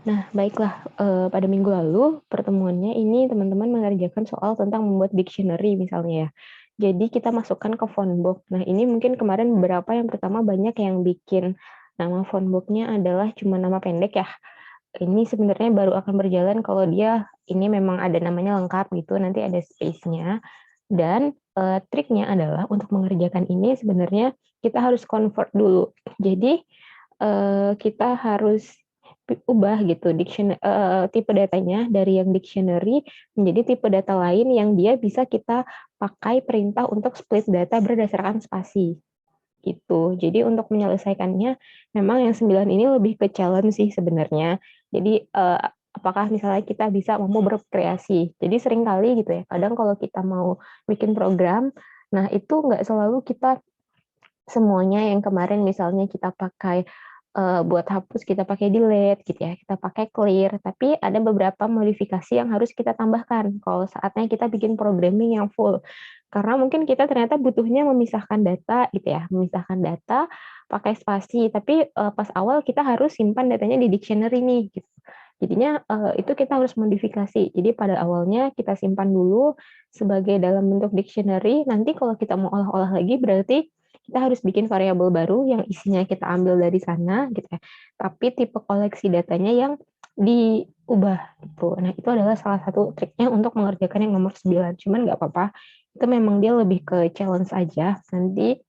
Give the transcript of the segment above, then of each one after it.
Nah, baiklah, pada minggu lalu pertemuannya ini teman-teman mengerjakan soal tentang membuat dictionary misalnya ya. Jadi kita masukkan ke phonebook. Nah, ini mungkin kemarin beberapa yang pertama banyak yang bikin nama phonebook-nya adalah cuma nama pendek ya. Ini sebenarnya baru akan berjalan kalau dia ini memang ada namanya lengkap gitu, nanti ada space-nya. Dan, triknya adalah untuk mengerjakan ini sebenarnya kita harus convert dulu. Jadi, kita harus ubah gitu tipe datanya dari yang dictionary menjadi tipe data lain yang dia bisa kita pakai perintah untuk split data berdasarkan spasi, gitu. Jadi untuk menyelesaikannya memang yang 9 ini lebih ke challenge sih sebenarnya. Jadi, apakah misalnya kita bisa mau berkreasi. Jadi seringkali gitu ya, kadang kalau kita mau bikin program, nah itu nggak selalu kita semuanya yang kemarin misalnya kita pakai, buat hapus kita pakai delete gitu ya, kita pakai clear, tapi ada beberapa modifikasi yang harus kita tambahkan kalau saatnya kita bikin programming yang full. Karena mungkin kita ternyata butuhnya memisahkan data gitu ya, memisahkan data pakai spasi, tapi, pas awal kita harus simpan datanya di dictionary nih gitu. Jadinya, itu kita harus modifikasi. Jadi pada awalnya kita simpan dulu sebagai dalam bentuk dictionary, nanti kalau kita mau olah-olah lagi berarti kita harus bikin variabel baru yang isinya kita ambil dari sana gitu ya, tapi tipe koleksi datanya yang diubah gitu. Nah, itu adalah salah satu triknya untuk mengerjakan yang nomor 9, cuman nggak apa-apa, itu memang dia lebih ke challenge aja, nanti,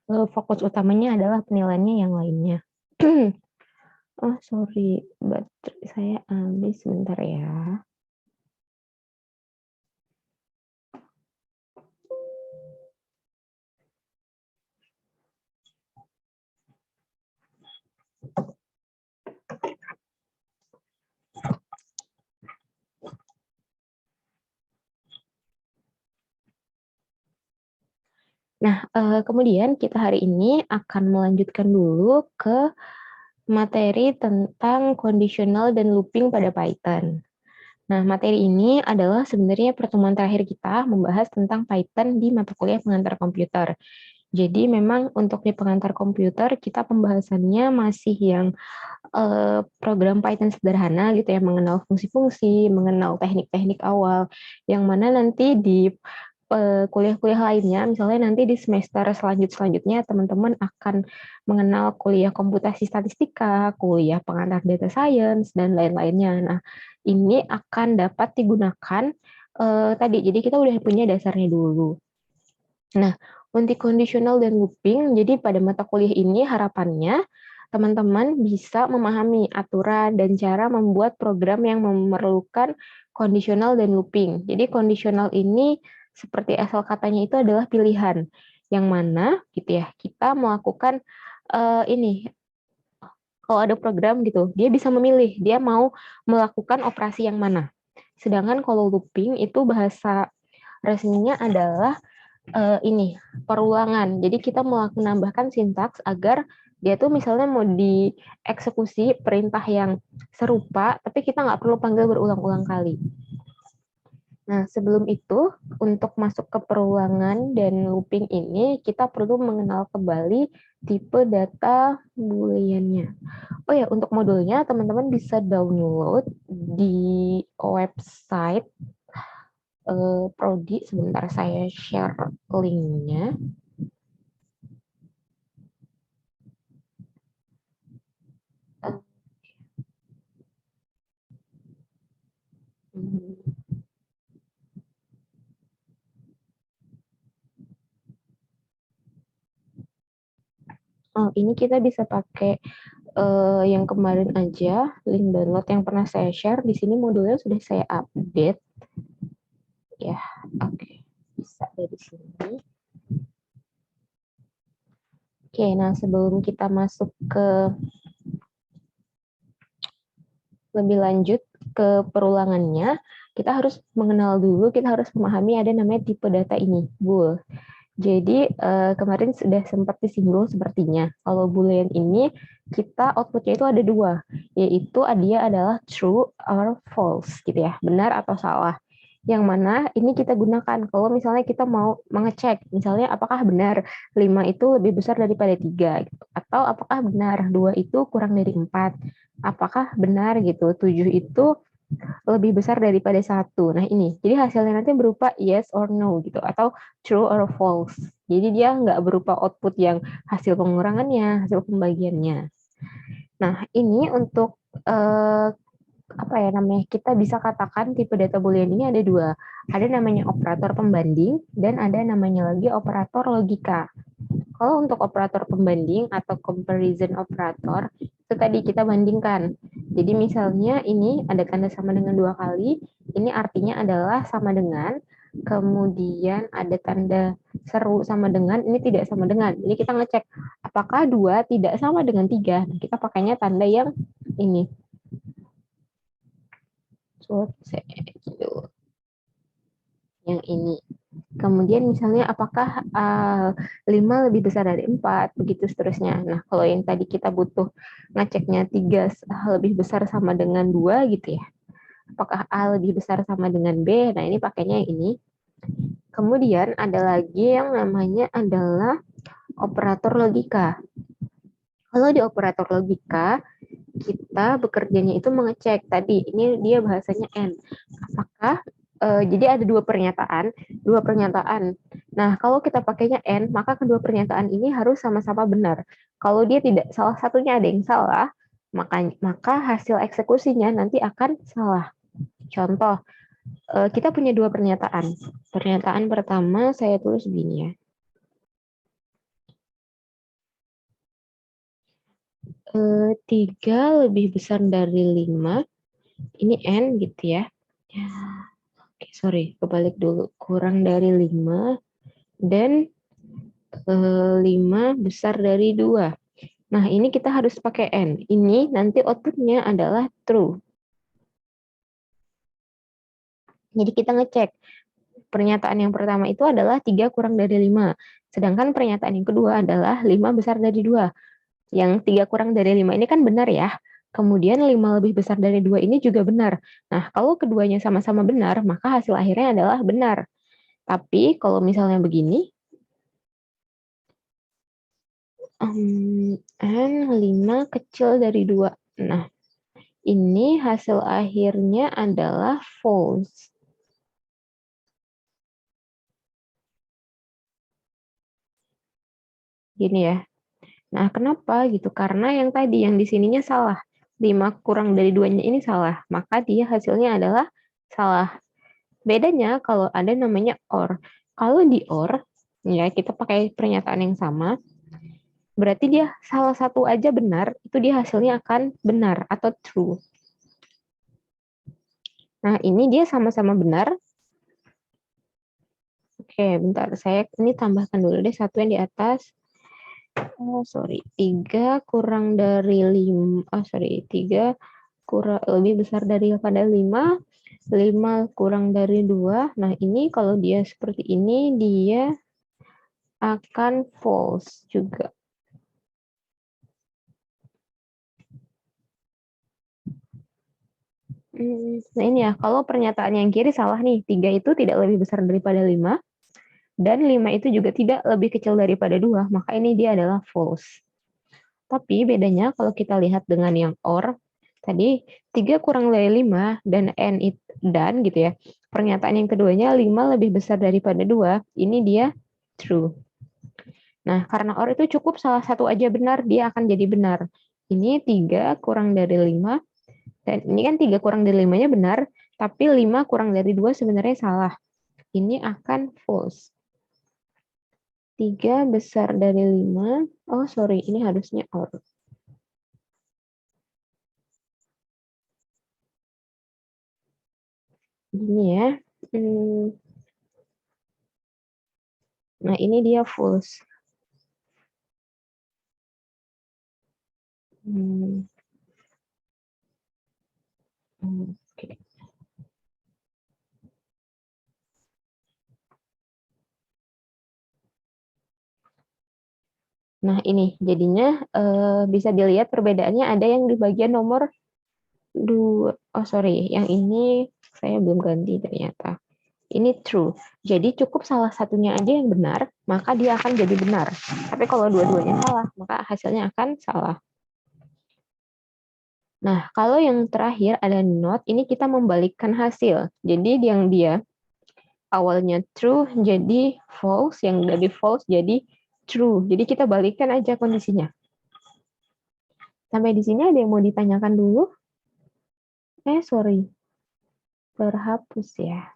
fokus utamanya adalah penilaiannya yang lainnya. Oh, sorry, baterai saya habis, sebentar ya. Nah, kemudian kita hari ini akan melanjutkan dulu ke materi tentang conditional dan looping pada Python. Nah, materi ini adalah sebenarnya pertemuan terakhir kita membahas tentang Python di mata kuliah pengantar komputer. Jadi memang untuk di pengantar komputer kita pembahasannya masih yang program Python sederhana gitu ya, mengenal fungsi-fungsi, mengenal teknik-teknik awal, yang mana nanti di kuliah-kuliah lainnya, misalnya nanti di semester selanjutnya teman-teman akan mengenal kuliah komputasi statistika, kuliah pengantar data science, dan lain-lainnya. Nah, ini akan dapat digunakan tadi, jadi kita udah punya dasarnya dulu. Nah, untuk conditional dan looping, jadi pada mata kuliah ini harapannya teman-teman bisa memahami aturan dan cara membuat program yang memerlukan conditional dan looping. Jadi conditional ini seperti asal katanya itu adalah pilihan, yang mana gitu ya, kita melakukan ini, kalau ada program gitu, dia bisa memilih, dia mau melakukan operasi yang mana. Sedangkan kalau looping itu bahasa resminya adalah ini, perulangan. Jadi kita menambahkan sintaks agar dia tuh misalnya mau dieksekusi perintah yang serupa, tapi kita nggak perlu panggil berulang-ulang kali. Nah, sebelum itu, untuk masuk ke perulangan dan looping ini, kita perlu mengenal kembali tipe data boolean-nya. Oh ya, untuk modulnya, teman-teman bisa download di website Prodi. Sebentar saya share link-nya. Oh, ini kita bisa pakai yang kemarin aja, link download yang pernah saya share. Di sini modulnya sudah saya update. Ya, oke. Bisa dari sini. Oke, nah sebelum kita masuk ke lebih lanjut ke perulangannya, kita harus mengenal dulu, kita harus memahami ada namanya tipe data ini, bool. Jadi kemarin sudah sempat disinggung sepertinya. Kalau boolean ini kita outputnya itu ada dua, yaitu dia adalah true or false gitu ya, benar atau salah. Yang mana ini kita gunakan kalau misalnya kita mau mengecek, misalnya apakah benar 5 itu lebih besar daripada 3, gitu. Atau apakah benar 2 itu kurang dari 4, apakah benar gitu 7 itu lebih besar daripada 1. Nah ini, jadi hasilnya nanti berupa yes or no gitu, atau true or false. Jadi dia nggak berupa output yang hasil pengurangannya, hasil pembagiannya. Nah ini untuk apa ya namanya, kita bisa katakan tipe data boolean ini ada dua. Ada namanya operator pembanding dan ada namanya lagi operator logika. Kalau untuk operator pembanding atau comparison operator, itu tadi kita bandingkan. Jadi misalnya ini ada tanda sama dengan 2 kali, ini artinya adalah sama dengan, kemudian ada tanda seru sama dengan, ini tidak sama dengan. Jadi kita ngecek apakah 2 tidak sama dengan 3. Kita pakainya tanda yang ini. Gitu. Yang ini. Kemudian misalnya apakah 5 lebih besar dari 4, begitu seterusnya. Nah, kalau yang tadi kita butuh ngeceknya 3 lebih besar sama dengan 2 gitu ya. Apakah A lebih besar sama dengan B? Nah, ini pakainya yang ini. Kemudian ada lagi yang namanya adalah operator logika. Kalau di operator logika, kita bekerjanya itu mengecek tadi, ini dia bahasanya N. Apakah jadi ada dua pernyataan. Nah, kalau kita pakainya N, maka kedua pernyataan ini harus sama-sama benar. Kalau dia tidak, salah satunya ada yang salah, maka hasil eksekusinya nanti akan salah. Contoh, kita punya dua pernyataan. Pernyataan pertama saya tulis begini ya. 3 lebih besar dari 5, ini N gitu ya. Oke, sorry, kebalik dulu. Kurang dari 5 dan 5 besar dari 2. Nah, ini kita harus pakai N. Ini nanti outputnya adalah true. Jadi kita ngecek. Pernyataan yang pertama itu adalah 3 kurang dari 5. Sedangkan pernyataan yang kedua adalah 5 besar dari 2. Yang 3 kurang dari 5 ini kan benar ya. Kemudian 5 lebih besar dari 2 ini juga benar. Nah, kalau keduanya sama-sama benar, maka hasil akhirnya adalah benar. Tapi kalau misalnya begini, N 5 kecil dari 2. Nah, ini hasil akhirnya adalah false. Gini ya. Nah, kenapa gitu? Karena yang tadi, yang di sininya salah. 5 kurang dari 2-nya ini salah. Maka dia hasilnya adalah salah. Bedanya kalau ada namanya OR. Kalau di OR, ya kita pakai pernyataan yang sama, berarti dia salah satu aja benar, itu dia hasilnya akan benar atau true. Nah, ini dia sama-sama benar. Oke, bentar. Saya ini tambahkan dulu deh satu yang di atas. Oh, sorry. 3 kurang dari 5. Oh, sorry. 3 kurang lebih besar daripada 5. 5 kurang dari 2. Nah, ini kalau dia seperti ini, dia akan false juga. Nah, ini ya. Kalau pernyataan yang kiri salah nih. 3 itu tidak lebih besar daripada 5. Dan 5 itu juga tidak lebih kecil daripada 2. Maka ini dia adalah false. Tapi bedanya kalau kita lihat dengan yang OR, tadi 3 kurang dari 5 dan N dan gitu ya. Pernyataan yang keduanya 5 lebih besar daripada 2, ini dia true. Nah, karena OR itu cukup salah satu aja benar, dia akan jadi benar. Ini 3 kurang dari 5, dan ini kan 3 kurang dari 5-nya benar, tapi 5 kurang dari 2 sebenarnya salah. Ini akan false. 3 besar dari 5, oh sorry, ini harusnya OR. Gini ya. Nah, ini dia false. Oke. Nah, ini jadinya bisa dilihat perbedaannya ada yang di bagian nomor 2. Oh, sorry. Yang ini saya belum ganti ternyata. Ini true. Jadi cukup salah satunya aja yang benar, maka dia akan jadi benar. Tapi kalau dua-duanya salah, maka hasilnya akan salah. Nah, kalau yang terakhir ada not, ini kita membalikkan hasil. Jadi yang dia awalnya true jadi false, yang dari false jadi true. Jadi kita balikkan aja kondisinya. Sampai di sini ada yang mau ditanyakan dulu? Sorry. Terhapus ya.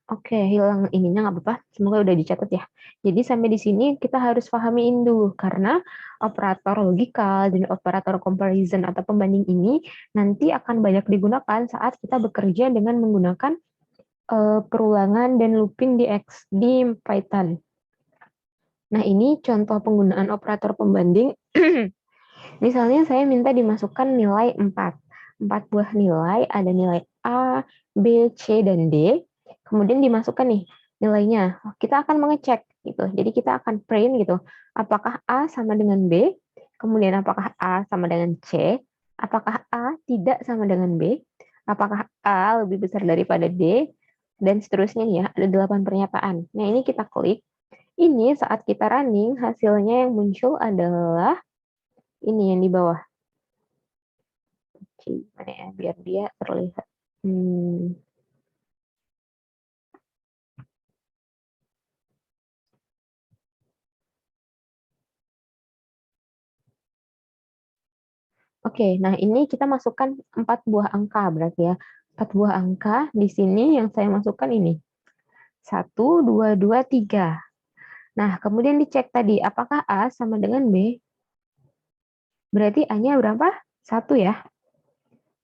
Oke, hilang ininya nggak apa-apa. Semoga udah dicatat ya. Jadi sampai di sini kita harus pahamiin dulu. Karena operator logikal dan operator comparison atau pembanding ini nanti akan banyak digunakan saat kita bekerja dengan menggunakan perulangan dan looping di Python. Nah, ini contoh penggunaan operator pembanding. Misalnya saya minta dimasukkan nilai 4. 4 buah nilai, ada nilai A, B, C, dan D. Kemudian dimasukkan nih nilainya. Kita akan mengecek gitu. Jadi kita akan print gitu. Apakah A sama dengan B? Kemudian apakah A sama dengan C? Apakah A tidak sama dengan B? Apakah A lebih besar daripada D? Dan seterusnya ya, ada 8 pernyataan. Nah, ini kita klik. Ini saat kita running, hasilnya yang muncul adalah ini yang di bawah. Gimana ya, biar dia terlihat. Oke, nah ini kita masukkan 4 buah angka berarti ya. 4 buah angka di sini yang saya masukkan ini. 1, 2, 2, 3. Nah, kemudian dicek tadi, apakah A sama dengan B? Berarti A-nya berapa? 1 ya.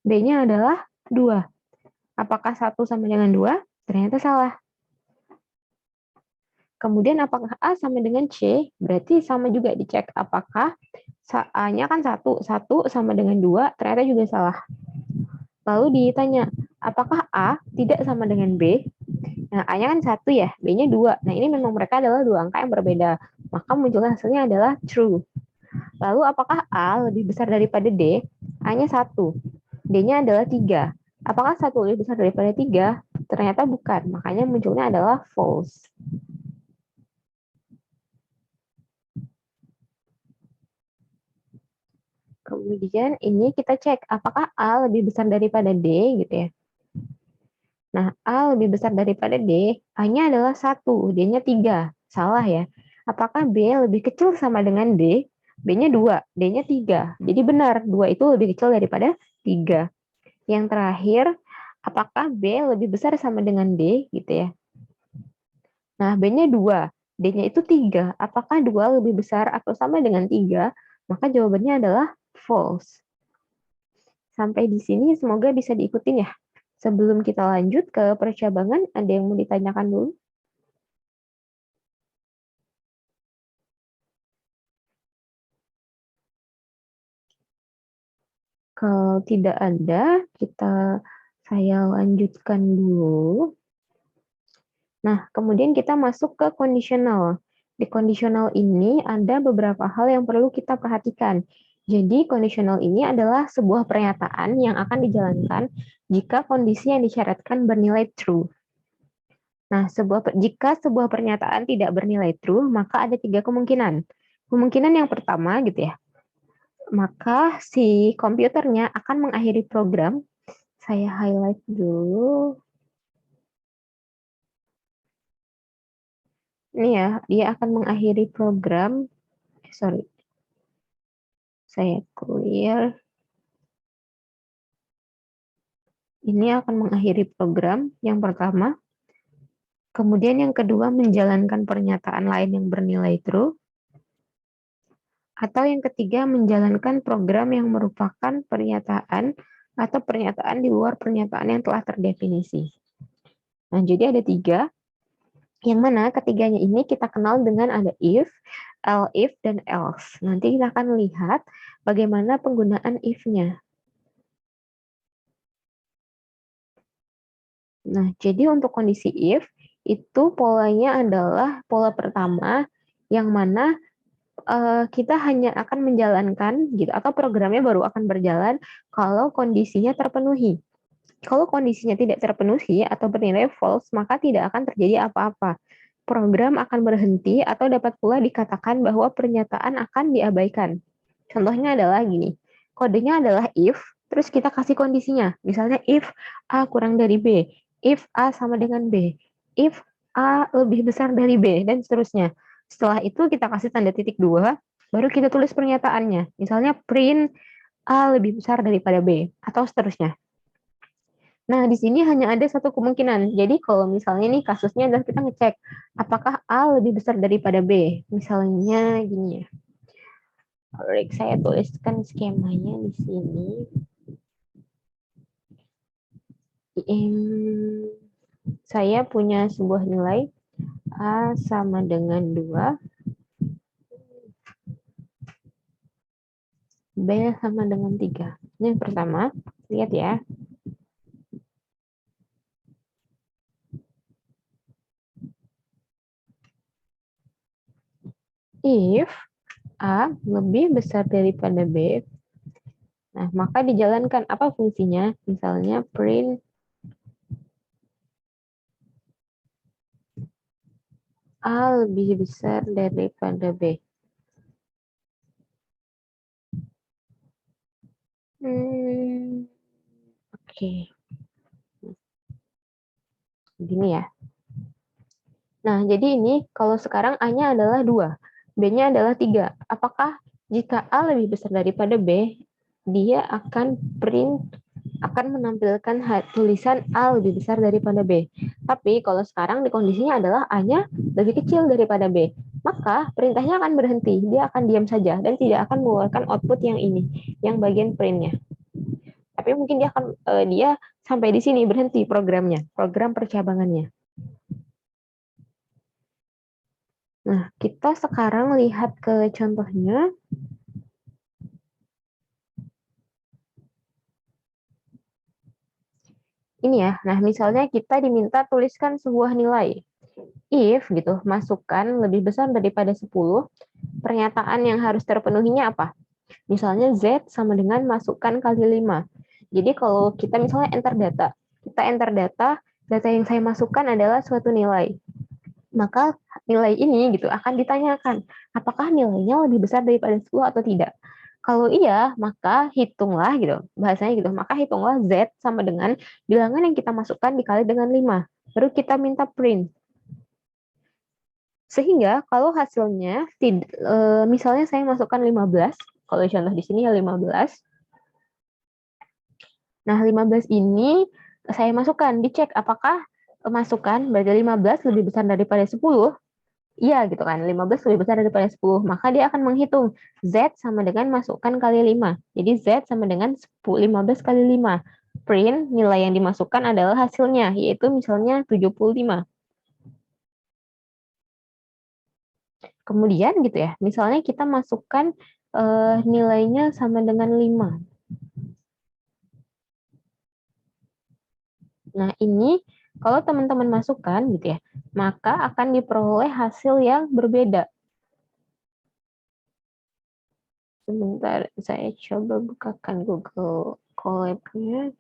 B-nya adalah 2. Apakah 1 sama dengan 2? Ternyata salah. Kemudian apakah A sama dengan C? Berarti sama juga dicek apakah A-nya kan 1. 1 sama dengan 2, ternyata juga salah. Lalu ditanya, apakah A tidak sama dengan B? Nah, A-nya kan 1 ya, B-nya 2. Nah, ini memang mereka adalah dua angka yang berbeda. Maka muncul hasilnya adalah true. Lalu apakah A lebih besar daripada D? A-nya 1. D-nya adalah 3. Apakah 1 lebih besar daripada 3? Ternyata bukan. Makanya munculnya adalah false. Kemudian ini kita cek apakah A lebih besar daripada D gitu ya. Nah, A lebih besar daripada D, A-nya adalah 1, D-nya 3. Salah ya. Apakah B lebih kecil sama dengan D? B-nya 2, D-nya 3. Jadi benar, 2 itu lebih kecil daripada 3. Yang terakhir, apakah B lebih besar sama dengan D gitu ya. Nah, B-nya 2, D-nya itu 3. Apakah 2 lebih besar atau sama dengan 3? Maka jawabannya adalah false. Sampai di sini semoga bisa diikutin ya. Sebelum kita lanjut ke percabangan, ada yang mau ditanyakan dulu? Kalau tidak ada, saya lanjutkan dulu. Nah, kemudian kita masuk ke conditional. Di conditional ini ada beberapa hal yang perlu kita perhatikan. Jadi, conditional ini adalah sebuah pernyataan yang akan dijalankan jika kondisi yang disyaratkan bernilai true. Nah, jika sebuah pernyataan tidak bernilai true, maka ada 3 kemungkinan. Kemungkinan yang pertama gitu ya, maka si komputernya akan mengakhiri program. Saya highlight dulu. Ini ya, dia akan mengakhiri program. Sorry. Saya clear. Ini akan mengakhiri program yang pertama. Kemudian yang kedua, menjalankan pernyataan lain yang bernilai true. Atau yang ketiga, menjalankan program yang merupakan pernyataan atau pernyataan di luar pernyataan yang telah terdefinisi. Nah, jadi ada 3. Yang mana ketiganya ini kita kenal dengan ada if, if, dan else. Nanti kita akan lihat bagaimana penggunaan if-nya. Nah, jadi untuk kondisi if, itu polanya adalah pola pertama, yang mana kita hanya akan menjalankan, gitu, atau programnya baru akan berjalan kalau kondisinya terpenuhi. Kalau kondisinya tidak terpenuhi atau bernilai false, maka tidak akan terjadi apa-apa. Program akan berhenti atau dapat pula dikatakan bahwa pernyataan akan diabaikan. Contohnya adalah gini, kodenya adalah if, terus kita kasih kondisinya. Misalnya if A kurang dari B, if A sama dengan B, if A lebih besar dari B, dan seterusnya. Setelah itu kita kasih tanda titik 2, baru kita tulis pernyataannya. Misalnya print A lebih besar daripada B, atau seterusnya. Nah, di sini hanya ada satu kemungkinan. Jadi kalau misalnya nih kasusnya adalah kita ngecek apakah A lebih besar daripada B. Misalnya gini ya. Baik, saya tuliskan skemanya di sini. Saya punya sebuah nilai A sama dengan 2, B sama dengan 3. Ini yang pertama, lihat ya. If A lebih besar daripada B, nah maka dijalankan apa fungsinya? Misalnya print A lebih besar daripada B. Oke. Begini ya. Nah, jadi ini kalau sekarang A-nya adalah 2, B-nya adalah 3. Apakah jika A lebih besar daripada B, dia akan menampilkan tulisan A lebih besar daripada B. Tapi kalau sekarang di kondisinya adalah A-nya lebih kecil daripada B, maka perintahnya akan berhenti. Dia akan diam saja dan tidak akan mengeluarkan output yang ini, yang bagian print-nya. Tapi mungkin dia sampai di sini berhenti programnya, program percabangannya. Nah, kita sekarang lihat ke contohnya. Ini ya, nah misalnya kita diminta tuliskan sebuah nilai. If gitu, masukkan lebih besar daripada 10, pernyataan yang harus terpenuhinya apa? Misalnya Z sama dengan masukkan kali 5. Jadi kalau kita misalnya enter data, data yang saya masukkan adalah suatu nilai. Maka nilai ini gitu akan ditanyakan, apakah nilainya lebih besar daripada 10 atau tidak? Kalau iya, maka hitunglah gitu, bahasanya gitu, maka hitunglah Z sama dengan bilangan yang kita masukkan dikali dengan 5. Baru kita minta print. Sehingga kalau hasilnya, misalnya saya masukkan 15, kalau contoh di sini ya 15. Nah, 15 ini saya masukkan, dicek apakah masukan berarti 15 lebih besar daripada 10. Iya gitu kan, 15 lebih besar daripada 10. Maka dia akan menghitung Z sama dengan masukkan kali 5. Jadi Z sama dengan 15 kali 5. Print, nilai yang dimasukkan adalah hasilnya, yaitu misalnya 75. Kemudian gitu ya, misalnya kita masukkan nilainya sama dengan 5. Nah ini kalau teman-teman masukkan gitu ya, maka akan diperoleh hasil yang berbeda. Sebentar, saya coba bukakan Google Colab-nya.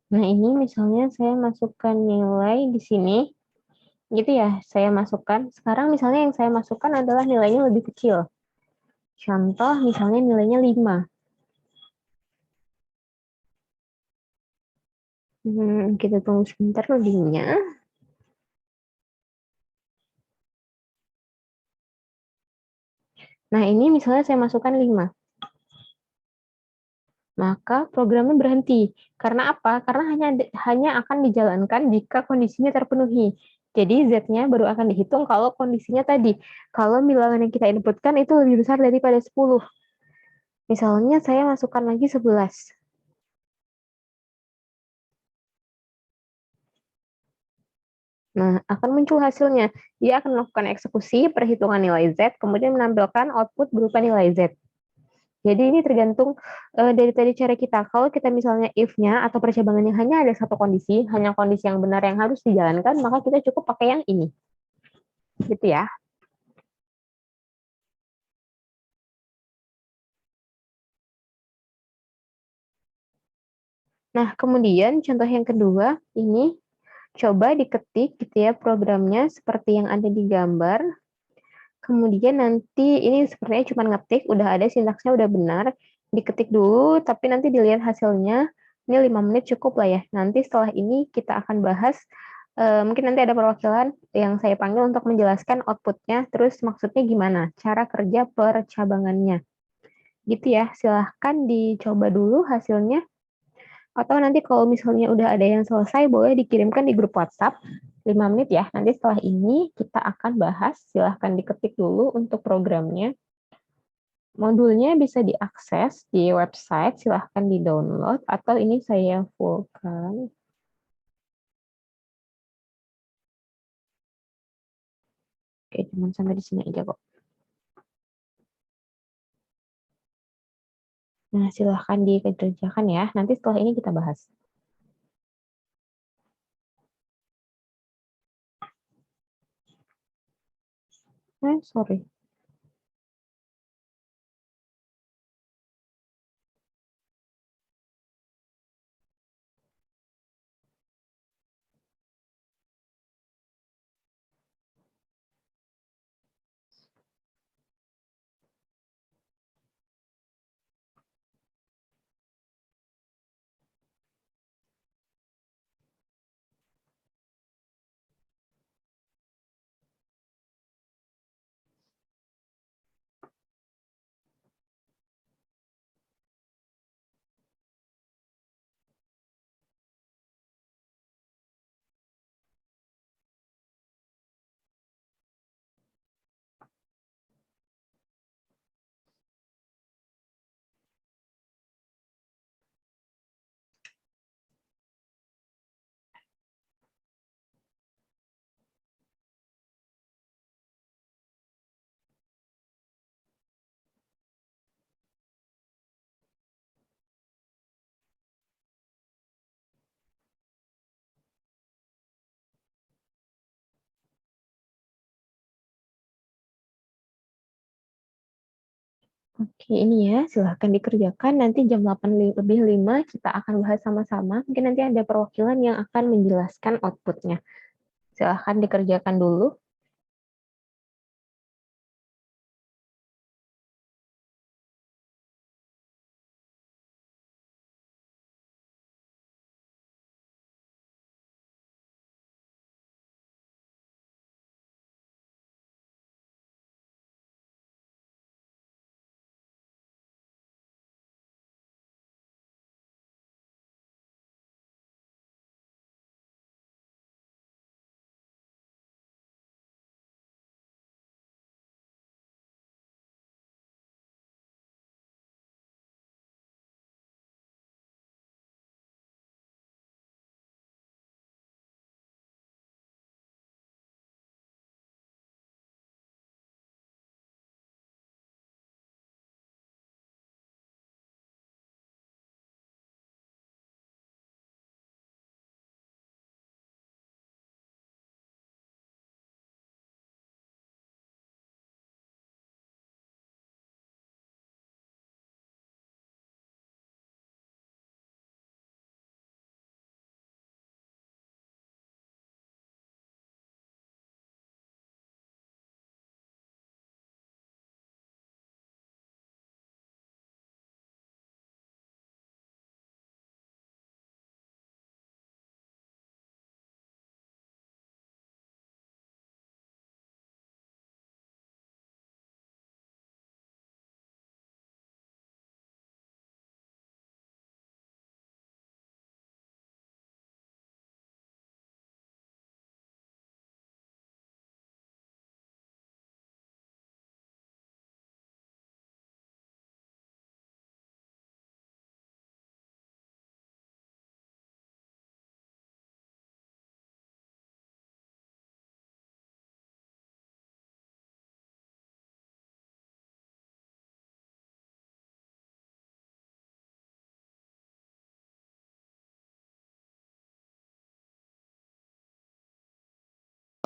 Nah, ini misalnya saya masukkan nilai di sini, gitu ya, saya masukkan. Sekarang misalnya yang saya masukkan adalah nilainya lebih kecil. Contoh misalnya nilainya 5. Kita tunggu sebentar loadingnya. Nah, ini misalnya saya masukkan 5, maka programnya berhenti. Karena apa? Karena hanya akan dijalankan jika kondisinya terpenuhi. Jadi Z-nya baru akan dihitung kalau kondisinya tadi. Kalau bilangan yang kita inputkan itu lebih besar daripada 10. Misalnya saya masukkan lagi 11. Nah, akan muncul hasilnya. Dia akan melakukan eksekusi perhitungan nilai Z, kemudian menampilkan output berupa nilai Z. Jadi ini tergantung dari tadi cara kita. Kalau kita misalnya if-nya atau percabangannya hanya ada satu kondisi, hanya kondisi yang benar yang harus dijalankan, maka kita cukup pakai yang ini. Gitu ya. Nah, kemudian contoh yang kedua, ini coba diketik gitu ya programnya seperti yang ada di gambar. Kemudian nanti ini sepertinya cuma ngetik, udah ada sintaksnya udah benar, diketik dulu, tapi nanti dilihat hasilnya, ini 5 menit cukup lah ya. Nanti setelah ini kita akan bahas, mungkin nanti ada perwakilan yang saya panggil untuk menjelaskan outputnya, terus maksudnya gimana, cara kerja percabangannya. Gitu ya, silahkan dicoba dulu hasilnya. Atau nanti kalau misalnya udah ada yang selesai, boleh dikirimkan di grup WhatsApp 5 menit ya. Nanti setelah ini kita akan bahas, silahkan diketik dulu untuk programnya. Modulnya bisa diakses di website, silahkan di-download, atau ini saya fullkan. Oke, cuma sampai di sini aja kok. Nah, silahkan dikerjakan ya. Nanti setelah ini kita bahas. Sorry. Oke, ini ya, silahkan dikerjakan. Nanti jam 8 lebih 5 kita akan bahas sama-sama. Mungkin nanti ada perwakilan yang akan menjelaskan outputnya. Silahkan dikerjakan dulu.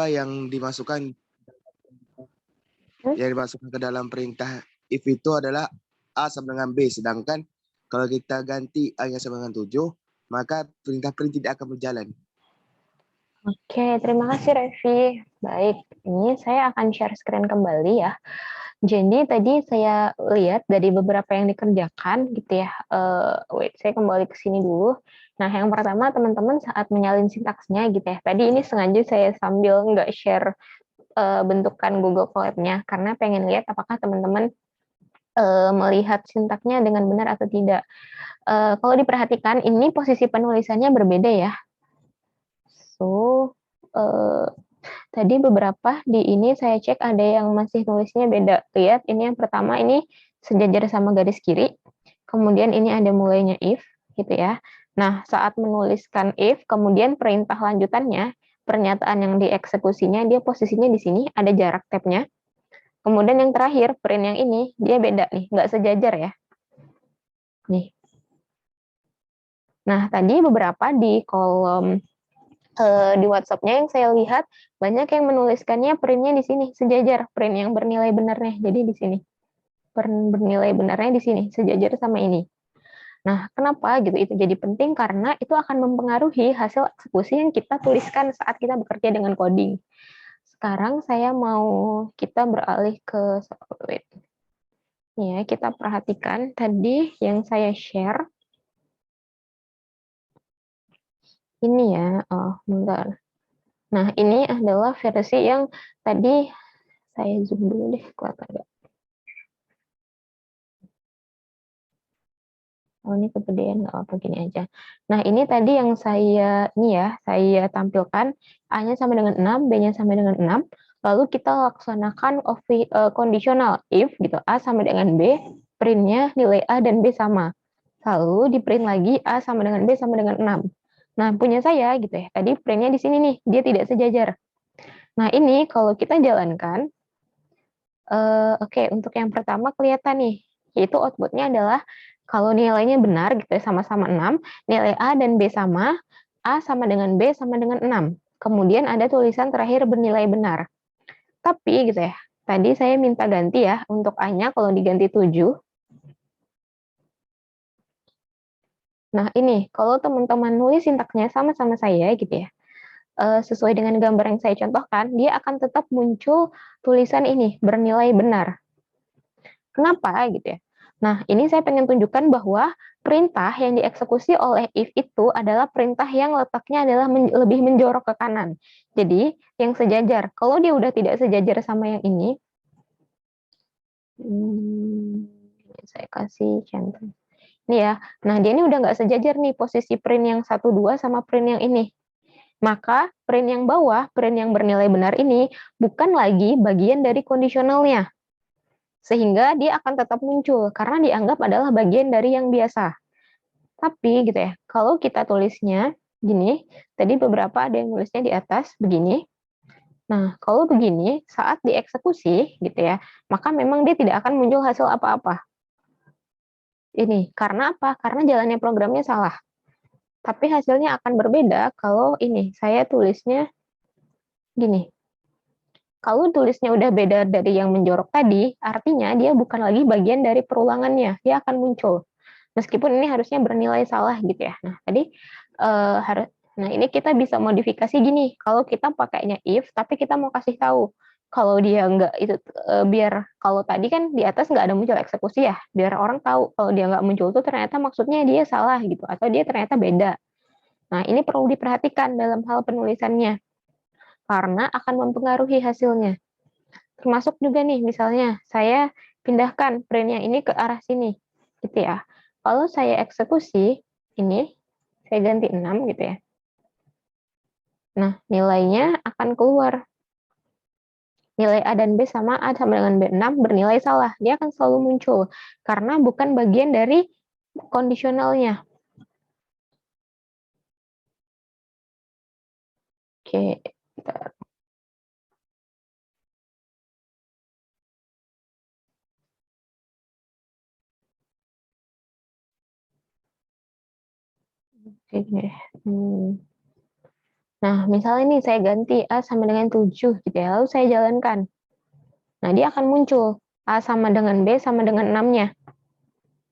yang dimasukkan ke dalam perintah if itu adalah A sama dengan B, sedangkan kalau kita ganti A-nya sama dengan 7, maka perintah print tidak akan berjalan. Oke, terima kasih Revi. Baik, ini saya akan share screen kembali ya. Jadi tadi saya lihat dari beberapa yang dikerjakan gitu ya. Saya kembali ke sini dulu. Nah, yang pertama teman-teman saat menyalin sintaksnya gitu ya. Tadi ini sengaja saya sambil nggak share bentukan Google Colab-nya karena pengen lihat apakah teman-teman melihat sintaknya dengan benar atau tidak. Kalau diperhatikan ini posisi penulisannya berbeda ya. So, tadi beberapa di ini saya cek ada yang masih nulisnya beda. Lihat, ini yang pertama ini sejajar sama garis kiri. Kemudian ini ada mulainya if, gitu ya. Nah, saat menuliskan if, kemudian perintah lanjutannya, pernyataan yang dieksekusinya, dia posisinya di sini, ada jarak tab-nya. Kemudian yang terakhir, print yang ini, dia beda nih, nggak sejajar ya. Nih. Nah, tadi beberapa di kolom di WhatsApp-nya yang saya lihat banyak yang menuliskannya print-nya di sini sejajar, print yang bernilai benarnya. Jadi di sini. Bernilai benarnya di sini sejajar sama ini. Nah, kenapa gitu itu jadi penting karena itu akan mempengaruhi hasil eksekusi yang kita tuliskan saat kita bekerja dengan coding. Sekarang saya mau kita beralih ke Solid. Ya, kita perhatikan tadi yang saya share. Ini ya, oh bentar. Nah, ini adalah versi yang tadi saya zoom dulu deh, kelihatan nggak? Oh, ini kegedean nggak apa gini aja. Nah, ini tadi yang saya tampilkan A-nya sama dengan 6, B-nya sama dengan 6. Lalu kita laksanakan conditional if gitu, A sama dengan B, print-nya nilai A dan B sama. Lalu di print lagi A sama dengan B sama dengan 6. Nah, punya saya gitu ya. Tadi print-nya di sini nih, dia tidak sejajar. Nah, ini kalau kita jalankan, oke, untuk yang pertama kelihatan nih, yaitu output-nya adalah kalau nilainya benar gitu ya, sama-sama 6, nilai A dan B sama, A sama dengan B sama dengan 6. Kemudian ada tulisan terakhir bernilai benar. Tapi gitu ya, tadi saya minta ganti ya, untuk A-nya kalau diganti 7. Nah ini, kalau teman-teman nulis sintaksnya sama-sama saya gitu ya, sesuai dengan gambar yang saya contohkan, dia akan tetap muncul tulisan ini, bernilai benar. Kenapa gitu ya? Nah, ini saya pengen tunjukkan bahwa perintah yang dieksekusi oleh if itu adalah perintah yang letaknya adalah lebih menjorok ke kanan. Jadi, yang sejajar. Kalau dia udah tidak sejajar sama yang ini, saya kasih contoh. Ini ya. Nah, dia ini udah nggak sejajar nih posisi print yang 1, 2 sama print yang ini. Maka print yang bawah, print yang bernilai benar ini, bukan lagi bagian dari kondisionalnya. Sehingga dia akan tetap muncul karena dianggap adalah bagian dari yang biasa. Tapi gitu ya, kalau kita tulisnya gini, tadi beberapa ada yang nulisnya di atas begini. Nah, kalau begini saat dieksekusi gitu ya, maka memang dia tidak akan muncul hasil apa-apa. Ini karena apa? Karena jalannya programnya salah. Tapi hasilnya akan berbeda kalau ini saya tulisnya gini. Kalau tulisnya udah beda dari yang menjorok tadi, artinya dia bukan lagi bagian dari perulangannya, dia akan muncul. Meskipun ini harusnya bernilai salah gitu ya. Nah, tadi nah ini kita bisa modifikasi gini. Kalau kita pakainya if, tapi kita mau kasih tahu kalau dia nggak itu biar kalau tadi kan di atas nggak ada muncul eksekusi ya, biar orang tahu kalau dia nggak muncul tuh ternyata maksudnya dia salah gitu atau dia ternyata beda. Nah, ini perlu diperhatikan dalam hal penulisannya karena akan mempengaruhi hasilnya. Termasuk juga nih, misalnya saya pindahkan printnya ini ke arah sini, gitu ya. Kalau saya eksekusi, ini, saya ganti 6 gitu ya. Nah, nilainya akan keluar. Nilai A dan B sama A sama dengan B6 bernilai salah. Dia akan selalu muncul, karena bukan bagian dari kondisionalnya. Oke, bentar. Oke, Nah, misalnya nih saya ganti A sama dengan 7 gitu ya, lalu saya jalankan. Nah, dia akan muncul A sama dengan B sama dengan 6-nya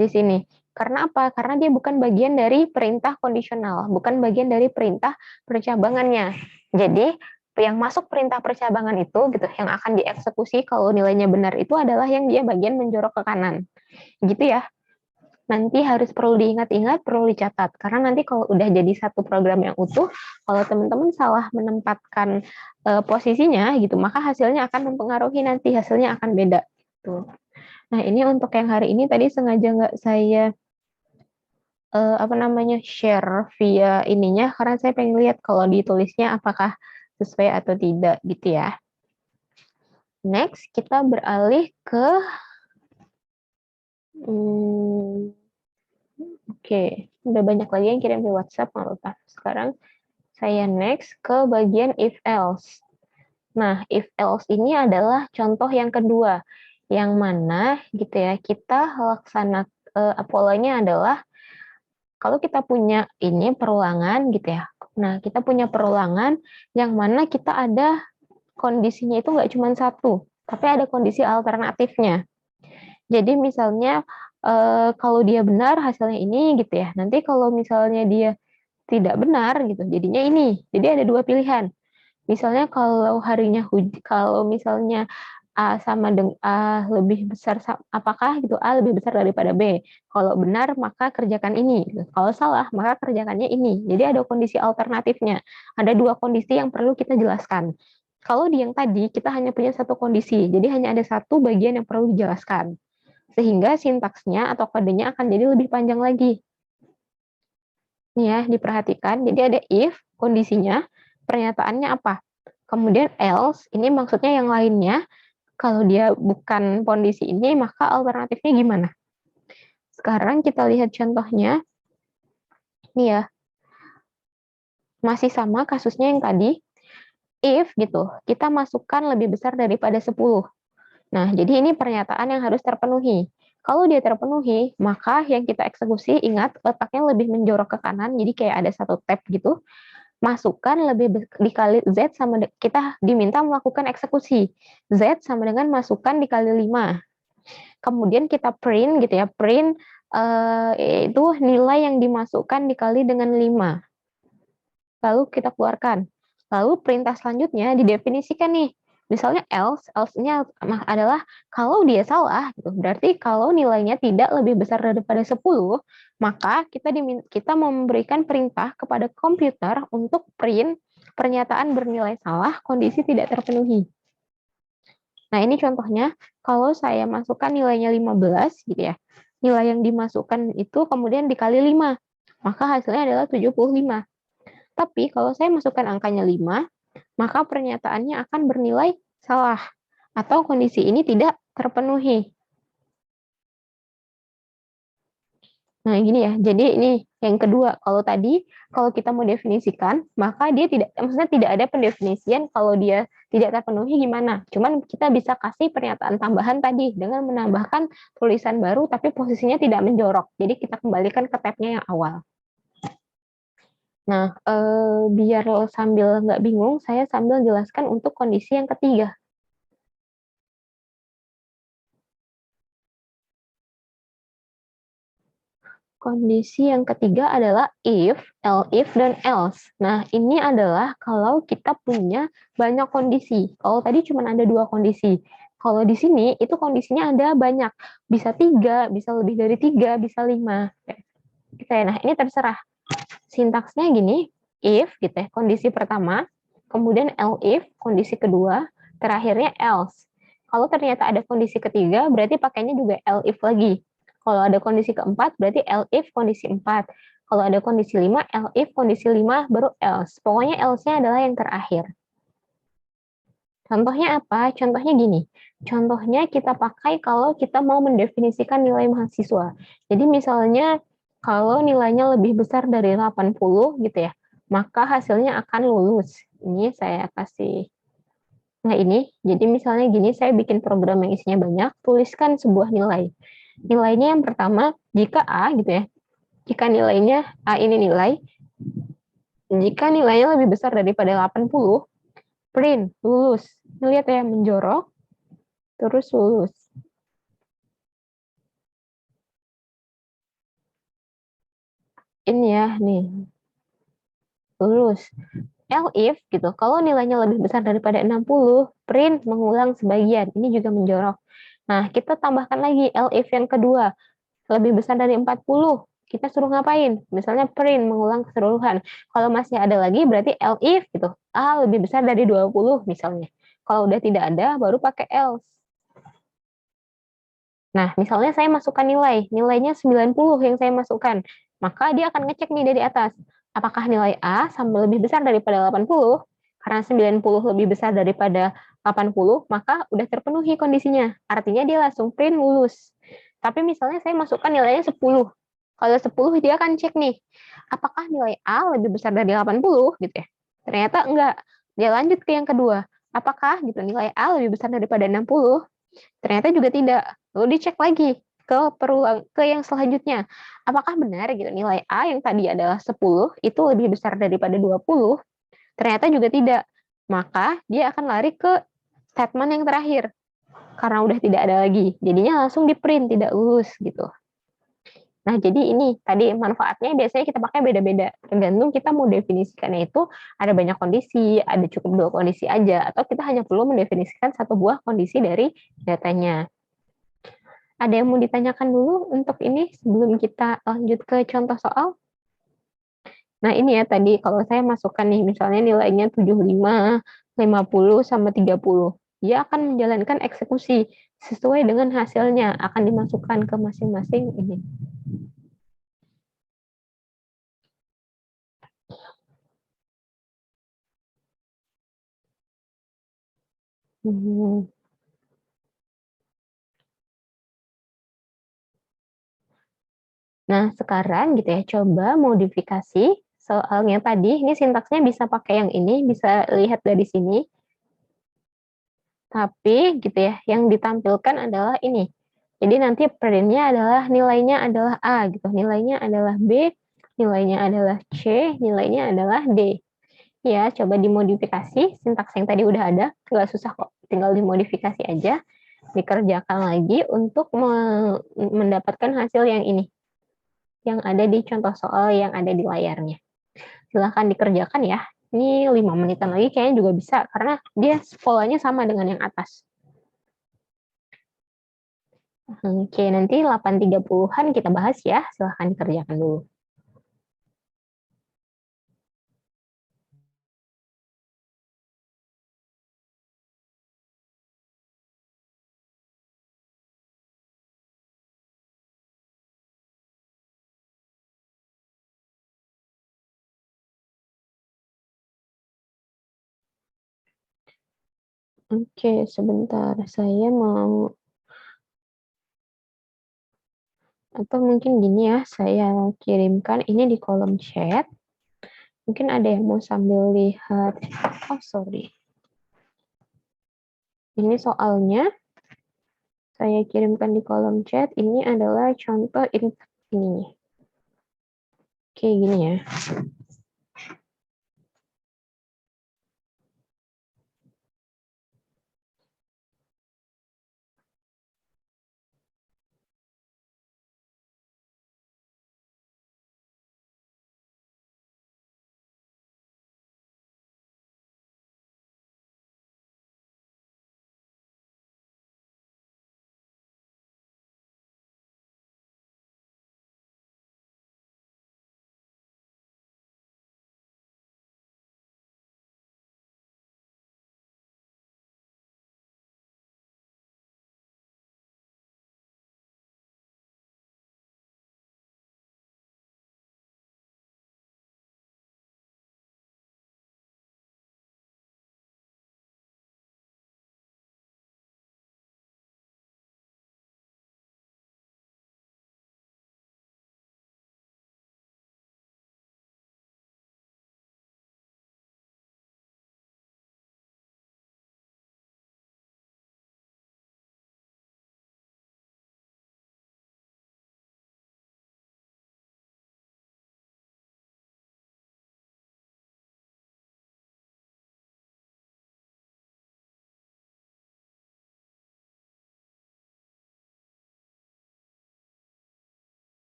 di sini. Karena apa? Karena dia bukan bagian dari perintah kondisional, bukan bagian dari perintah percabangannya. Jadi, yang masuk perintah percabangan itu gitu, yang akan dieksekusi kalau nilainya benar itu adalah yang dia bagian menjorok ke kanan. Gitu ya. Nanti harus perlu diingat-ingat, perlu dicatat. Karena nanti kalau udah jadi satu program yang utuh, kalau teman-teman salah menempatkan posisinya gitu, maka hasilnya akan mempengaruhi nanti, hasilnya akan beda. Gitu. Nah, ini untuk yang hari ini tadi sengaja nggak saya share via ininya, karena saya pengen lihat kalau ditulisnya apakah sesuai atau tidak gitu ya. Next, kita beralih ke Oke, udah banyak lagi yang kirim di WhatsApp, nggak lupa. Sekarang saya next ke bagian if else. Nah, if else ini adalah contoh yang kedua, yang mana gitu ya, kita laksana polanya adalah kalau kita punya ini perulangan gitu ya. Nah, kita punya perulangan yang mana kita ada kondisinya itu nggak cuma satu, tapi ada kondisi alternatifnya. Jadi misalnya kalau dia benar hasilnya ini gitu ya. Nanti kalau misalnya dia tidak benar gitu, jadinya ini. Jadi ada dua pilihan. Misalnya kalau harinya kalau misalnya A sama dengan A lebih besar, apakah gitu A lebih besar daripada B. Kalau benar maka kerjakan ini. Gitu. Kalau salah maka kerjakannya ini. Jadi ada kondisi alternatifnya. Ada dua kondisi yang perlu kita jelaskan. Kalau di yang tadi kita hanya punya satu kondisi, jadi hanya ada satu bagian yang perlu dijelaskan. Sehingga sintaksnya atau kodenya akan jadi lebih panjang lagi. Nih ya, diperhatikan. Jadi ada if, kondisinya, pernyataannya apa. Kemudian else, ini maksudnya yang lainnya. Kalau dia bukan kondisi ini, maka alternatifnya gimana? Sekarang kita lihat contohnya. Nih ya, masih sama kasusnya yang tadi. If gitu, kita masukkan lebih besar daripada 10. Nah, jadi ini pernyataan yang harus terpenuhi. Kalau dia terpenuhi, maka yang kita eksekusi, ingat, letaknya lebih menjorok ke kanan, jadi kayak ada satu tab gitu. Masukkan lebih dikali Z sama kita diminta melakukan eksekusi. Z sama dengan masukkan dikali 5. Kemudian kita print gitu ya, print itu nilai yang dimasukkan dikali dengan 5. Lalu kita keluarkan. Lalu perintah selanjutnya didefinisikan nih. Misalnya else-nya adalah kalau dia salah, gitu. Berarti kalau nilainya tidak lebih besar daripada 10, maka kita memberikan perintah kepada komputer untuk print pernyataan bernilai salah, kondisi tidak terpenuhi. Nah, ini contohnya, kalau saya masukkan nilainya 15, gitu ya, nilai yang dimasukkan itu kemudian dikali 5, maka hasilnya adalah 75. Tapi kalau saya masukkan angkanya 5, maka pernyataannya akan bernilai salah atau kondisi ini tidak terpenuhi. Nah, gini ya. Jadi ini yang kedua. Kalau kita mau definisikan, maka dia maksudnya tidak ada pendefinisian kalau dia tidak terpenuhi gimana. Cuman kita bisa kasih pernyataan tambahan tadi dengan menambahkan tulisan baru tapi posisinya tidak menjorok. Jadi kita kembalikan ke tabnya yang awal. Nah, biar sambil nggak bingung, saya sambil jelaskan untuk kondisi yang ketiga. Kondisi yang ketiga adalah if, elif, dan else. Nah, ini adalah kalau kita punya banyak kondisi. Kalau tadi cuma ada 2 kondisi. Kalau di sini, itu kondisinya ada banyak. Bisa 3, bisa lebih dari 3, bisa 5. Nah, ini terserah. Sintaksnya gini, if, gitu ya, kondisi pertama, kemudian elif, kondisi kedua, terakhirnya else. Kalau ternyata ada kondisi ketiga, berarti pakainya juga elif lagi. Kalau ada kondisi keempat, berarti elif kondisi 4. Kalau ada kondisi 5, elif kondisi 5, baru else. Pokoknya else-nya adalah yang terakhir. Contohnya apa? Contohnya gini. Contohnya kita pakai kalau kita mau mendefinisikan nilai mahasiswa. Jadi misalnya kalau nilainya lebih besar dari 80 gitu ya, maka hasilnya akan lulus. Ini saya kasih. Nah ini, jadi misalnya gini, saya bikin program yang isinya banyak, tuliskan sebuah nilai. Nilainya yang pertama, jika A gitu ya, jika nilainya A ini nilai, Jika nilainya lebih besar daripada 80, print, lulus. Lihat ya, menjorok, terus lulus. Ini ya, nih, lulus. Elif gitu, kalau nilainya lebih besar daripada 60, print mengulang sebagian. Ini juga menjorok. Nah, kita tambahkan lagi elif yang kedua, lebih besar dari 40. Kita suruh ngapain? Misalnya print mengulang keseluruhan. Kalau masih ada lagi berarti elif gitu. A lebih besar dari 20 misalnya. Kalau udah tidak ada baru pakai else. Nah, misalnya saya masukkan nilainya 90 yang saya masukkan. Maka dia akan ngecek nih dari atas. Apakah nilai A sama lebih besar daripada 80? Karena 90 lebih besar daripada 80, maka udah terpenuhi kondisinya. Artinya dia langsung print lulus. Tapi misalnya saya masukkan nilainya 10. Kalau 10 dia akan cek nih, apakah nilai A lebih besar dari 80 gitu ya. Ternyata enggak. Dia lanjut ke yang kedua. Apakah gitu nilai A lebih besar daripada 60? Ternyata juga tidak. Lalu dicek lagi ke yang selanjutnya. Apakah benar gitu nilai A yang tadi adalah 10 itu lebih besar daripada 20? Ternyata juga tidak. Maka dia akan lari ke statement yang terakhir. Karena udah tidak ada lagi. Jadinya langsung di-print, tidak lulus gitu. Nah, jadi ini tadi manfaatnya biasanya kita pakai beda-beda. Tergantung kita mau definisikannya itu ada banyak kondisi, ada cukup 2 kondisi aja, atau kita hanya perlu mendefinisikan satu buah kondisi dari datanya. Ada yang mau ditanyakan dulu untuk ini sebelum kita lanjut ke contoh soal? Nah, ini ya tadi kalau saya masukkan nih misalnya nilainya 75, 50 sama 30. Dia akan menjalankan eksekusi sesuai dengan hasilnya akan dimasukkan ke masing-masing ini. Nah, sekarang gitu ya, coba modifikasi soalnya tadi, ini sintaksnya bisa pakai yang ini, bisa lihat dari sini. Tapi gitu ya, yang ditampilkan adalah ini. Jadi nanti printnya adalah nilainya adalah A gitu, nilainya adalah B, nilainya adalah C, nilainya adalah D. Ya, coba dimodifikasi, sintaks yang tadi udah ada, nggak susah kok, tinggal dimodifikasi aja, dikerjakan lagi untuk mendapatkan hasil yang ini, yang ada di contoh soal yang ada di layarnya. Silahkan dikerjakan ya. Ini 5 menitan lagi kayaknya juga bisa, karena dia polanya sama dengan yang atas. Oke, nanti 8.30-an kita bahas ya. Silahkan dikerjakan dulu. Oke, sebentar. Saya mau, atau mungkin gini ya, saya kirimkan ini di kolom chat. Mungkin ada yang mau sambil lihat. Oh, sorry. Ini soalnya saya kirimkan di kolom chat. Ini adalah contoh ini. Oke, gini ya.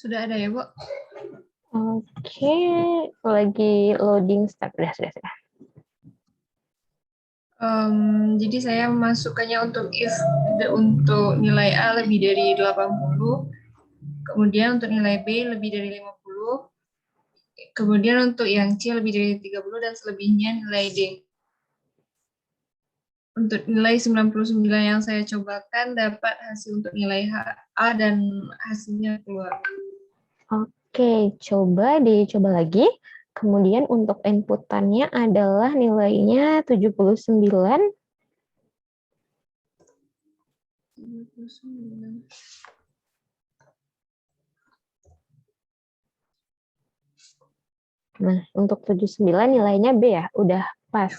Sudah ada ya, Bu? Oke, lagi loading start. Sudah. Jadi saya memasukkannya untuk if untuk nilai A lebih dari 80, kemudian untuk nilai B lebih dari 50, kemudian untuk yang C lebih dari 30 dan selebihnya nilai D. Untuk nilai 99 yang saya cobakan dapat hasil untuk nilai A dan hasilnya keluar. Oke, dicoba lagi. Kemudian untuk inputannya adalah nilainya 79. 79. Nah, untuk 79 nilainya B ya, udah pas.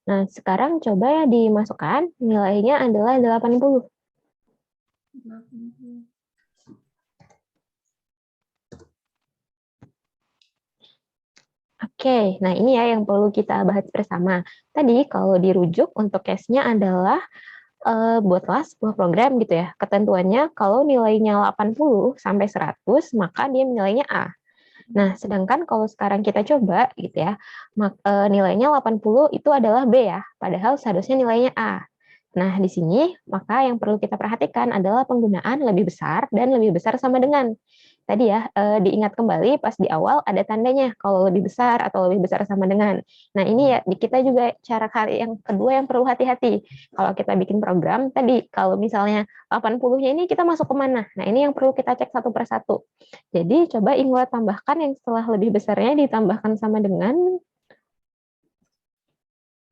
Nah, sekarang coba ya dimasukkan, nilainya adalah 80. 80. Oke, nah ini ya yang perlu kita bahas bersama. Tadi kalau dirujuk untuk case-nya adalah buatlah sebuah program gitu ya. Ketentuannya kalau nilainya 80 sampai 100, maka dia nilainya A. Nah, sedangkan kalau sekarang kita coba gitu ya, nilainya 80 itu adalah B ya, padahal seharusnya nilainya A. Nah, di sini maka yang perlu kita perhatikan adalah penggunaan lebih besar dan lebih besar sama dengan. Tadi ya, diingat kembali pas di awal ada tandanya kalau lebih besar atau lebih besar sama dengan. Nah, ini ya kita juga cara yang kedua yang perlu hati-hati. Kalau kita bikin program, tadi kalau misalnya 80-nya ini kita masuk ke mana? Nah, ini yang perlu kita cek satu per satu. Jadi, coba Ingwa tambahkan yang setelah lebih besarnya ditambahkan sama dengan.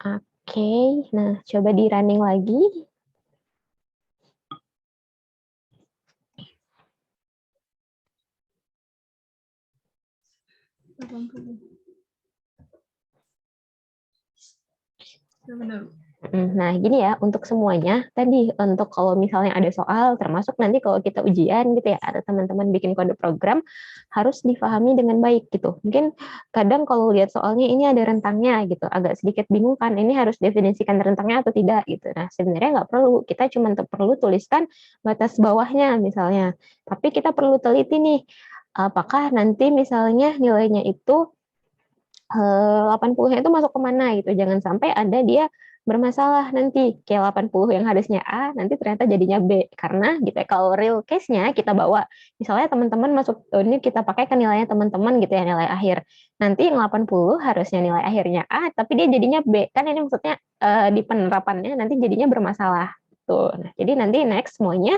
Oke, nah coba di running lagi. Benar. Nah, gini ya, untuk semuanya, tadi untuk kalau misalnya ada soal, termasuk nanti kalau kita ujian gitu ya, ada teman-teman bikin kode program, harus difahami dengan baik gitu. Mungkin kadang kalau lihat soalnya ini ada rentangnya gitu, agak sedikit bingung kan, ini harus definisikan rentangnya atau tidak gitu. Nah, sebenarnya nggak perlu, kita cuma perlu tuliskan batas bawahnya misalnya. Tapi kita perlu teliti nih, apakah nanti misalnya nilainya itu 80-nya itu masuk ke mana gitu. Jangan sampai ada dia bermasalah nanti kayak 80 yang harusnya A nanti ternyata jadinya B karena gitu ya kalau real case-nya kita bawa misalnya teman-teman masuk ini kita pakai ke nilainya teman-teman gitu ya nilai akhir nanti yang 80 harusnya nilai akhirnya A tapi dia jadinya B kan ini maksudnya di penerapannya nanti jadinya bermasalah tuh. Nah, jadi nanti next semuanya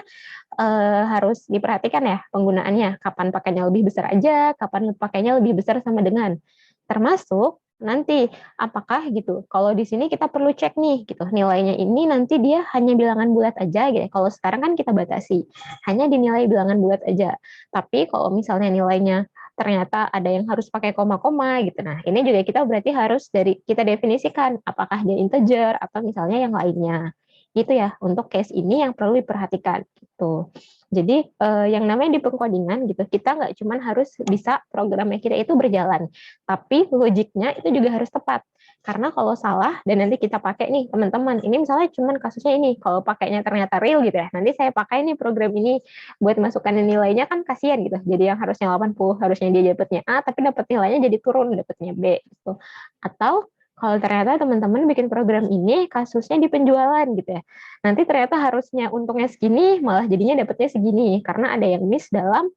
harus diperhatikan ya penggunaannya kapan pakainya lebih besar aja kapan pakainya lebih besar sama dengan termasuk nanti apakah gitu kalau di sini kita perlu cek nih gitu nilainya ini nanti dia hanya bilangan bulat aja gitu kalau sekarang kan kita batasi hanya dinilai bilangan bulat aja tapi kalau misalnya nilainya ternyata ada yang harus pakai koma-koma gitu nah ini juga kita berarti harus dari kita definisikan apakah dia integer atau misalnya yang lainnya gitu ya untuk case ini yang perlu diperhatikan gitu. Jadi yang namanya di pengkodingan gitu kita nggak cuma harus bisa programnya kita itu berjalan tapi logiknya itu juga harus tepat. Karena kalau salah dan nanti kita pakai nih teman-teman, ini misalnya cuman kasusnya ini, kalau pakainya ternyata real gitu ya, nanti saya pakai nih program ini buat masukkan nilainya kan kasihan gitu. Jadi yang harusnya 80 harusnya dia dapatnya A, tapi dapat nilainya jadi turun, dapatnya B gitu. Atau kalau ternyata teman-teman bikin program ini kasusnya di penjualan gitu ya. Nanti ternyata harusnya untungnya segini, malah jadinya dapatnya segini karena ada yang miss dalam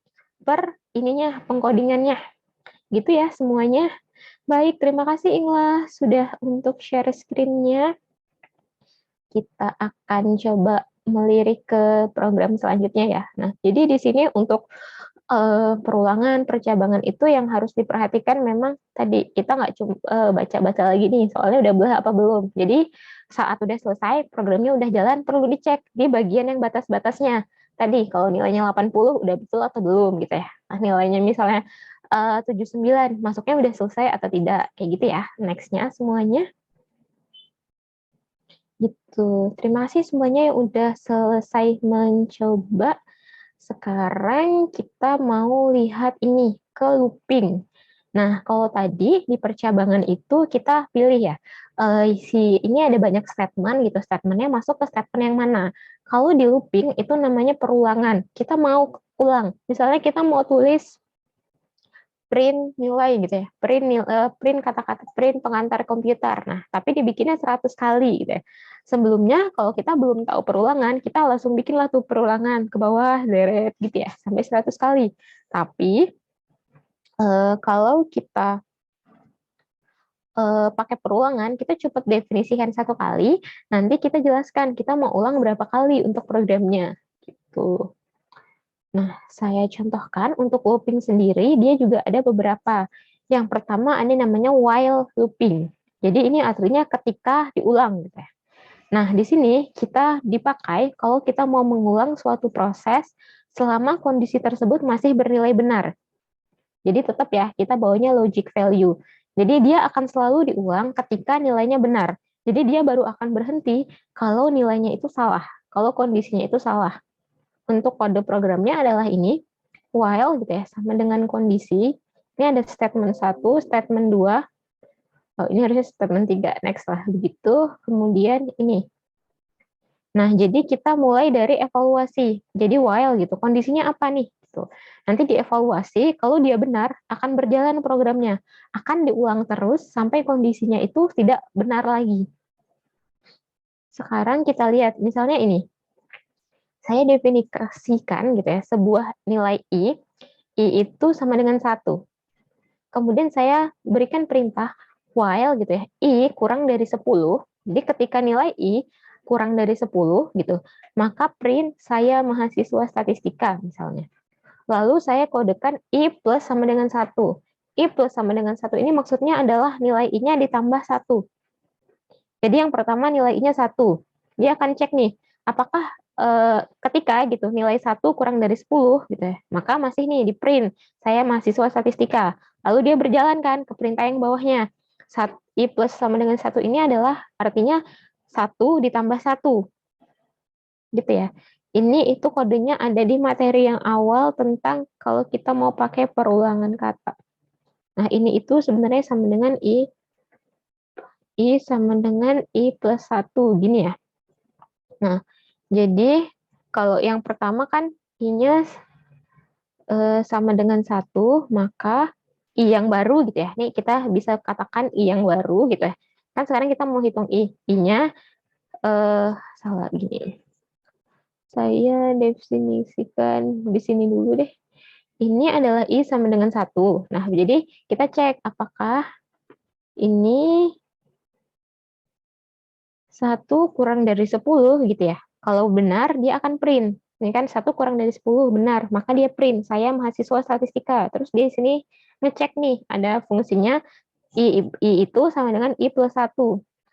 pengkodingannya. Gitu ya semuanya. Baik, terima kasih Ingla sudah untuk share screen-nya. Kita akan coba melirik ke program selanjutnya ya. Nah, jadi di sini untuk perulangan, percabangan itu yang harus diperhatikan memang tadi kita nggak cuma baca-baca lagi nih soalnya udah belah apa belum. Jadi saat udah selesai programnya udah jalan perlu dicek di bagian yang batas-batasnya. Tadi kalau nilainya 80 udah betul atau belum gitu ya. Nah, nilainya misalnya 79 masuknya udah selesai atau tidak kayak gitu ya. Next-nya semuanya. Gitu. Terima kasih semuanya yang udah selesai mencoba. Sekarang kita mau lihat ini ke looping. Nah, kalau tadi di percabangan itu kita pilih ya, ini ada banyak statement gitu, statementnya masuk ke statement yang mana. Kalau di looping itu namanya perulangan. Kita mau ulang. Misalnya kita mau tulis print nilai gitu ya, print kata-kata, print pengantar komputer. Nah, tapi dibikinnya 100 kali gitu ya. Sebelumnya kalau kita belum tahu perulangan, kita langsung bikinlah tuh perulangan ke bawah, deret gitu ya, sampai 100 kali. Tapi kalau kita pakai perulangan, kita cepat definisikan 1 kali, nanti kita jelaskan kita mau ulang berapa kali untuk programnya gitu. Nah, saya contohkan untuk looping sendiri, dia juga ada beberapa. Yang pertama ada namanya while looping. Jadi ini artinya ketika diulang gitu ya. Nah, di sini kita dipakai kalau kita mau mengulang suatu proses selama kondisi tersebut masih bernilai benar. Jadi tetap ya, kita bawanya logic value. Jadi dia akan selalu diulang ketika nilainya benar. Jadi dia baru akan berhenti kalau nilainya itu salah, kalau kondisinya itu salah. Untuk kode programnya adalah ini, while gitu ya, sama dengan kondisi. Ini ada statement 1, statement 2. Oh, ini harusnya statement 3, next lah. Begitu, kemudian ini. Nah, jadi kita mulai dari evaluasi. Jadi while gitu, kondisinya apa nih? Gitu. Nanti dievaluasi, kalau dia benar, akan berjalan programnya. Akan diulang terus sampai kondisinya itu tidak benar lagi. Sekarang kita lihat, misalnya ini. Saya definisikan gitu ya, sebuah nilai I itu sama dengan 1. Kemudian saya berikan perintah while gitu ya, I kurang dari 10. Jadi ketika nilai I kurang dari 10 gitu, maka print saya mahasiswa statistika misalnya. Lalu saya kodekan I plus sama dengan 1. I plus sama dengan 1 ini maksudnya adalah nilai I-nya ditambah 1. Jadi yang pertama nilai I-nya 1. Dia akan cek nih, apakah ketika gitu nilai 1 kurang dari 10 gitu ya, maka masih nih di print saya mahasiswa statistika. Lalu dia berjalan kan ke perintah yang bawahnya. I plus sama dengan 1 ini adalah artinya 1 ditambah 1. Gitu ya. Ini itu kodenya ada di materi yang awal tentang kalau kita mau pakai perulangan kata. Nah, ini itu sebenarnya sama dengan I sama dengan I plus 1 gini ya. Nah, jadi kalau yang pertama kan I-nya sama dengan 1, maka I yang baru gitu ya. Nih kita bisa katakan I yang baru gitu ya. Kan sekarang kita mau hitung I-nya salah gini. Saya definisikan di sini dulu deh. Ini adalah I sama dengan 1. Nah, jadi kita cek apakah ini 1 kurang dari 10 gitu ya. Kalau benar, dia akan print. Ini kan 1 kurang dari 10 benar, maka dia print. Saya mahasiswa statistika. Terus di sini ngecek nih, ada fungsinya I itu sama dengan I plus 1.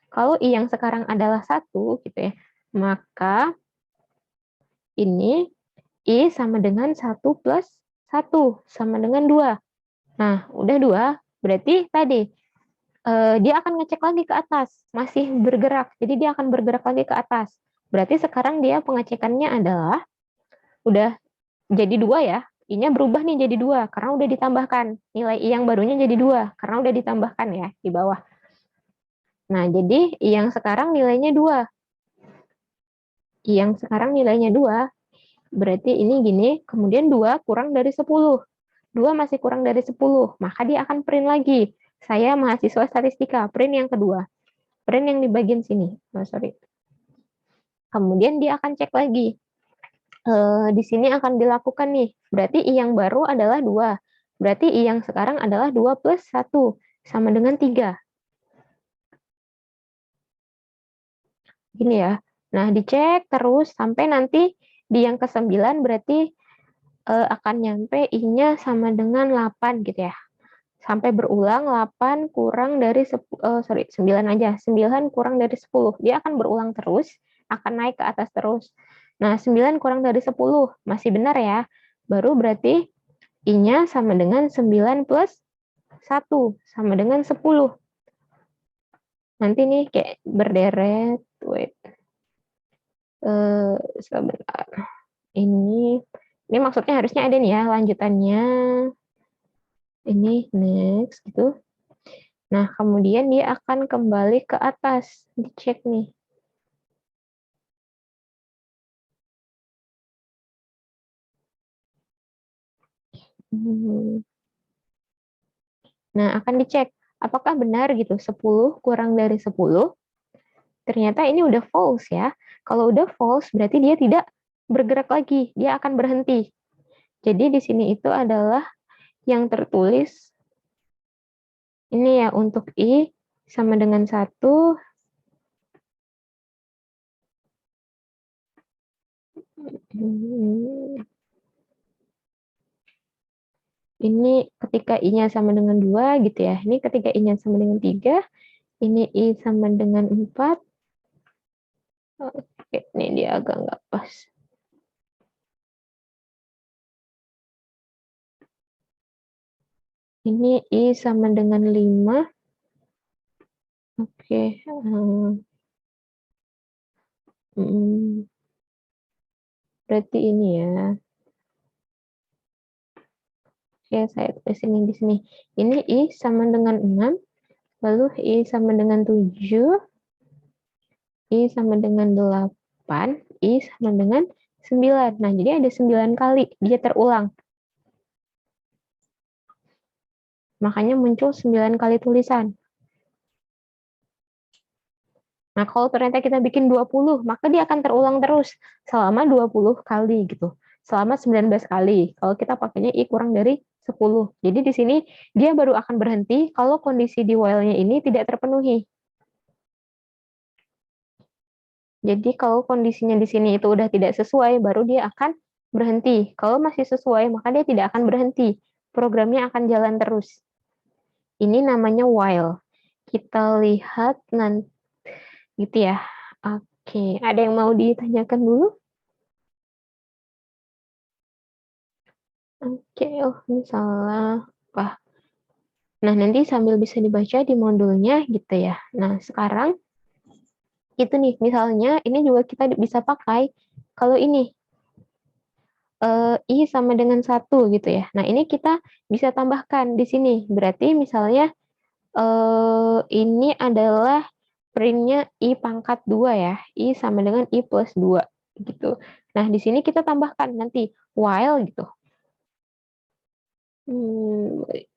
Kalau I yang sekarang adalah 1 gitu ya, maka ini I sama dengan 1 plus 1 sama dengan 2. Nah, udah 2, berarti tadi dia akan ngecek lagi ke atas, masih bergerak. Jadi dia akan bergerak lagi ke atas. Berarti sekarang dia pengecekannya adalah udah jadi 2 ya. I-nya berubah nih jadi 2 karena udah ditambahkan. Nilai I yang barunya jadi 2 karena udah ditambahkan ya di bawah. Nah, jadi I yang sekarang nilainya 2. I yang sekarang nilainya 2. Berarti ini gini, kemudian 2 kurang dari 10. 2 masih kurang dari 10, maka dia akan print lagi. Saya mahasiswa statistika, print yang kedua. Print yang di bagian sini. Oh, sorry. Kemudian dia akan cek lagi. Di sini akan dilakukan nih. Berarti I yang baru adalah 2. Berarti I yang sekarang adalah 2 plus 1. Sama dengan 3. Gini ya. Nah, dicek terus sampai nanti di yang ke-9 berarti akan nyampe I-nya sama dengan 8 gitu ya. Sampai berulang 8 kurang dari 9 aja. 9 kurang dari 10. Dia akan berulang terus, akan naik ke atas terus. Nah, 9 kurang dari 10 masih benar ya. Baru berarti I-nya sama dengan 9 plus 1 sama dengan 10. Nanti nih kayak berderet. Wait. Sebentar. Ini maksudnya harusnya ada nih ya lanjutannya. Ini next gitu. Nah, kemudian dia akan kembali ke atas. Dicek nih. Nah, akan dicek apakah benar gitu 10 kurang dari 10. Ternyata ini udah false ya. Kalau udah false berarti dia tidak bergerak lagi, dia akan berhenti. Jadi di sini itu adalah yang tertulis ini ya, untuk I sama dengan 1. Ini ketika I-nya sama dengan 2 gitu ya. Ini ketika I-nya sama dengan 3, ini I sama dengan 4. Oke, ini dia agak nggak pas. Ini I sama dengan 5. Oke. Berarti ini ya. Oke, saya tulis ini di sini. Ini I sama dengan 6, lalu I sama dengan 7, I sama dengan 8, I sama dengan 9. Nah, jadi ada 9 kali dia terulang. Makanya muncul 9 kali tulisan. Nah, kalau ternyata kita bikin 20, maka dia akan terulang terus selama 20 kali gitu. Selama 19 kali. Kalau kita pakainya I kurang dari 10. Jadi di sini dia baru akan berhenti kalau kondisi di while-nya ini tidak terpenuhi. Jadi kalau kondisinya di sini itu udah tidak sesuai, baru dia akan berhenti. Kalau masih sesuai, maka dia tidak akan berhenti. Programnya akan jalan terus. Ini namanya while. Kita lihat nanti gitu ya. Oke, ada yang mau ditanyakan dulu? Oke, oh ini salah. Wah. Nah, nanti sambil bisa dibaca di modulnya gitu ya. Nah, sekarang itu nih, misalnya ini juga kita bisa pakai kalau ini I sama dengan 1 gitu ya. Nah, ini kita bisa tambahkan di sini. Berarti misalnya ini adalah print-nya I pangkat 2 ya. I sama dengan I plus 2 gitu. Nah, di sini kita tambahkan nanti while gitu. Wait.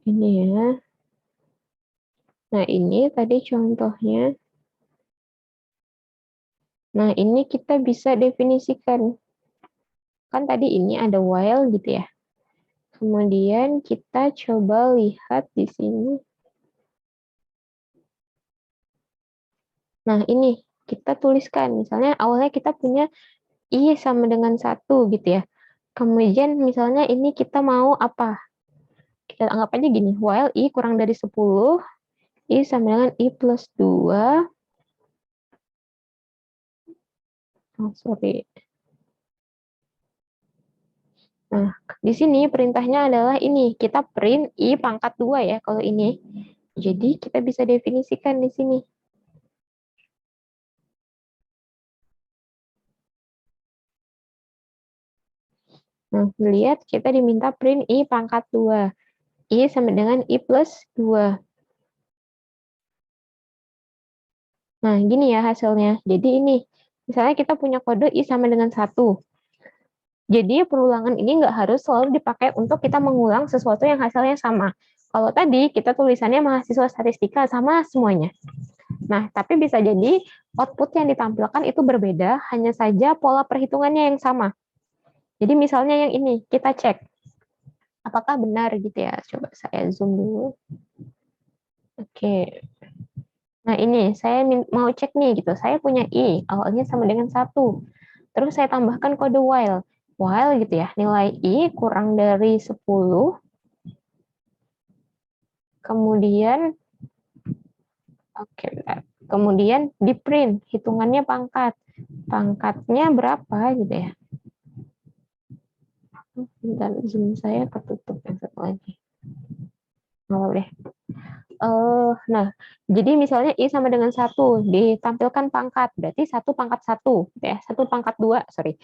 Ini ya. Nah, ini tadi contohnya. Nah, ini kita bisa definisikan. Kan tadi ini ada while gitu ya. Kemudian kita coba lihat di sini. Nah, ini kita tuliskan. Misalnya awalnya kita punya I sama dengan 1 gitu ya. Kemudian misalnya ini kita mau apa? Kita anggap aja gini, while I kurang dari 10, I sama dengan I plus 2. Oh, sorry. Nah, di sini perintahnya adalah ini, kita print I pangkat 2 ya, kalau ini. Jadi, kita bisa definisikan di sini. Nah, lihat kita diminta print I pangkat 2. I sama dengan I plus 2. Nah, gini ya hasilnya. Jadi ini, misalnya kita punya kode I sama dengan 1. Jadi perulangan ini nggak harus selalu dipakai untuk kita mengulang sesuatu yang hasilnya sama. Kalau tadi kita tulisannya mahasiswa statistika sama semuanya. Nah, tapi bisa jadi output yang ditampilkan itu berbeda, hanya saja pola perhitungannya yang sama. Jadi misalnya yang ini, kita cek. Apakah benar gitu ya? Coba saya zoom dulu. Oke. Nah, ini saya mau cek nih gitu. Saya punya I, awalnya sama dengan 1. Terus saya tambahkan kode while. While gitu ya, nilai I kurang dari 10. Kemudian, oke, kemudian di print, hitungannya pangkat. Pangkatnya berapa gitu ya. Bentar, zoom saya ketutup yang satu lagi. Oh, deh. Nah, jadi misalnya I sama dengan 1, ditampilkan pangkat, berarti 1 pangkat 1, gitu ya, 1 pangkat 2, sorry.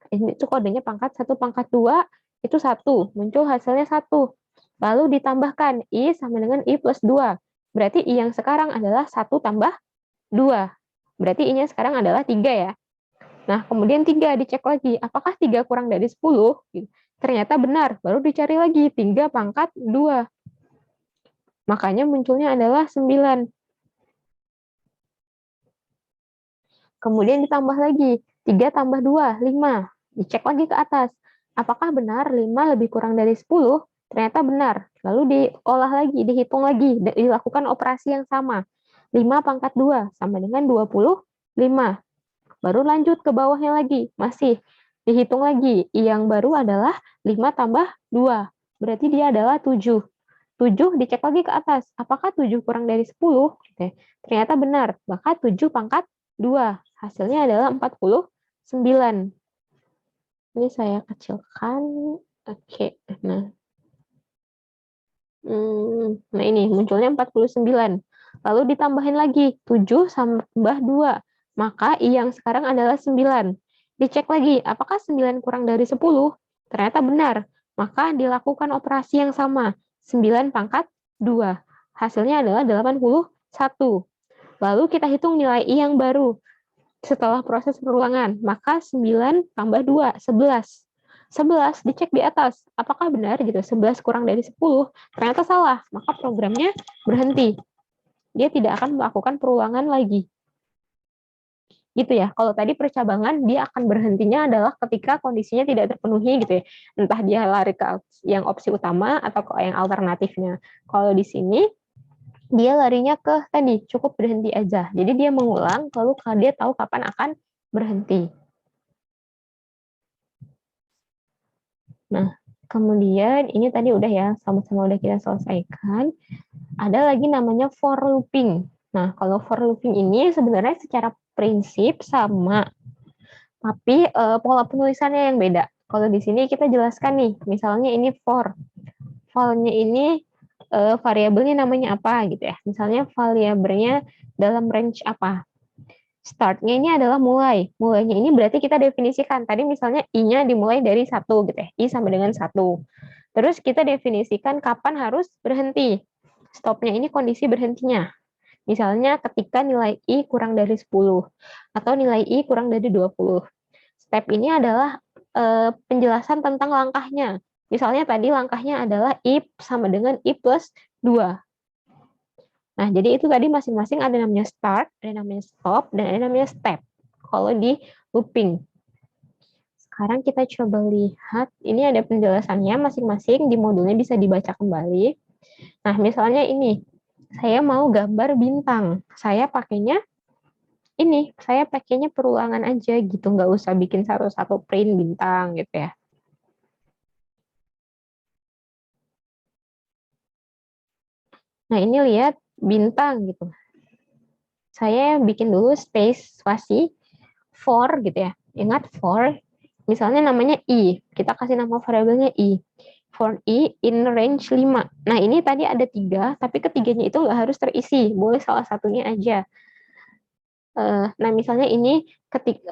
Ini itu kodenya pangkat 1 pangkat 2, itu 1, muncul hasilnya 1. Lalu ditambahkan, I sama dengan I plus 2. Berarti I yang sekarang adalah 1 tambah 2. Berarti I-nya sekarang adalah 3 ya. Nah, kemudian 3 dicek lagi, apakah 3 kurang dari 10? Ternyata benar, baru dicari lagi, 3 pangkat 2. Makanya munculnya adalah 9. Kemudian ditambah lagi, 3 tambah 2, 5. Dicek lagi ke atas. Apakah benar 5 lebih kurang dari 10? Ternyata benar. Lalu diolah lagi, dihitung lagi, dilakukan operasi yang sama. 5 pangkat 2 sama dengan 25. Baru lanjut ke bawahnya lagi, masih dihitung lagi. Yang baru adalah 5 tambah 2. Berarti dia adalah 7. 7 dicek lagi ke atas. Apakah 7 kurang dari 10? Ternyata benar. Maka 7 pangkat 2. Hasilnya adalah 49. Ini saya kecilkan. Oke. Nah ini munculnya 49. Lalu ditambahin lagi 7 tambah 2. Maka I yang sekarang adalah 9. Dicek lagi, apakah 9 kurang dari 10? Ternyata benar. Maka dilakukan operasi yang sama. 9 pangkat 2. Hasilnya adalah 81. Lalu kita hitung nilai I yang baru. Setelah proses perulangan, maka 9 tambah 2, 11. 11 dicek di atas, apakah benar gitu, 11 kurang dari 10, ternyata salah, maka programnya berhenti. Dia tidak akan melakukan perulangan lagi. Gitu ya, kalau tadi percabangan, dia akan berhentinya adalah ketika kondisinya tidak terpenuhi gitu ya. Entah dia lari ke yang opsi utama atau ke yang alternatifnya. Kalau di sini, dia larinya ke tadi, cukup berhenti aja. Jadi dia mengulang, lalu dia tahu kapan akan berhenti. Nah, kemudian ini tadi udah ya, sama-sama udah kita selesaikan. Ada lagi namanya for looping. Nah, kalau for looping ini sebenarnya secara prinsip sama, tapi pola penulisannya yang beda. Kalau di sini kita jelaskan nih, misalnya ini for. For-nya ini variabelnya namanya apa gitu ya. Misalnya variabelnya dalam range apa. Start-nya ini adalah mulai. Mulainya ini berarti kita definisikan. Tadi misalnya I-nya dimulai dari 1 gitu ya. I sama dengan 1. Terus kita definisikan kapan harus berhenti. Stop-nya ini kondisi berhentinya. Misalnya ketika nilai I kurang dari 10 atau nilai I kurang dari 20. Step ini adalah penjelasan tentang langkahnya. Misalnya tadi langkahnya adalah I sama dengan I plus 2. Nah, jadi itu tadi masing-masing ada namanya start, ada namanya stop, dan ada namanya step. Kalau di looping. Sekarang kita coba lihat, ini ada penjelasannya masing-masing, di modulnya bisa dibaca kembali. Nah, misalnya ini, saya mau gambar bintang. Saya pakainya ini, saya pakainya perulangan aja gitu, nggak usah bikin satu-satu print bintang gitu ya. Nah, ini lihat bintang gitu. Saya bikin dulu space spasi for gitu ya. Ingat for, misalnya namanya I. Kita kasih nama variabelnya I. For I in range 5. Nah, ini tadi ada 3, tapi ketiganya itu nggak harus terisi. Boleh salah satunya aja. Nah, misalnya ini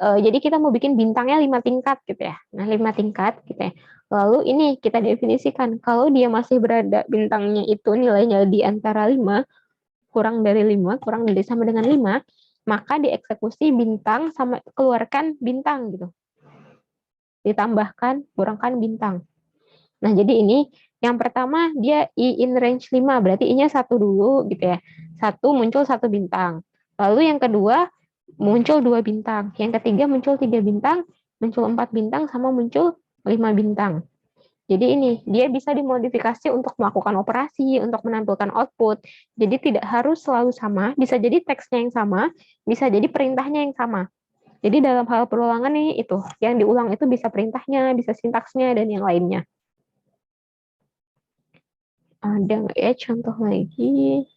jadi kita mau bikin bintangnya 5 tingkat gitu ya. Nah, 5 tingkat gitu ya. Lalu ini kita definisikan, kalau dia masih berada bintangnya itu nilainya di antara 5, kurang dari 5, kurang dari sama dengan 5, maka dieksekusi bintang sama keluarkan bintang gitu. Ditambahkan, kurangkan bintang. Nah, jadi ini yang pertama dia I in range 5, berarti I-nya 1 dulu gitu ya. 1 muncul 1 bintang. Lalu yang kedua muncul 2 bintang. Yang ketiga muncul 3 bintang, muncul 4 bintang, sama muncul 5 bintang. Jadi ini, dia bisa dimodifikasi untuk melakukan operasi, untuk menampilkan output. Jadi tidak harus selalu sama, bisa jadi teksnya yang sama, bisa jadi perintahnya yang sama. Jadi dalam hal perulangan nih itu, yang diulang itu bisa perintahnya, bisa sintaksnya, dan yang lainnya. Ada nggak ya contoh lagi?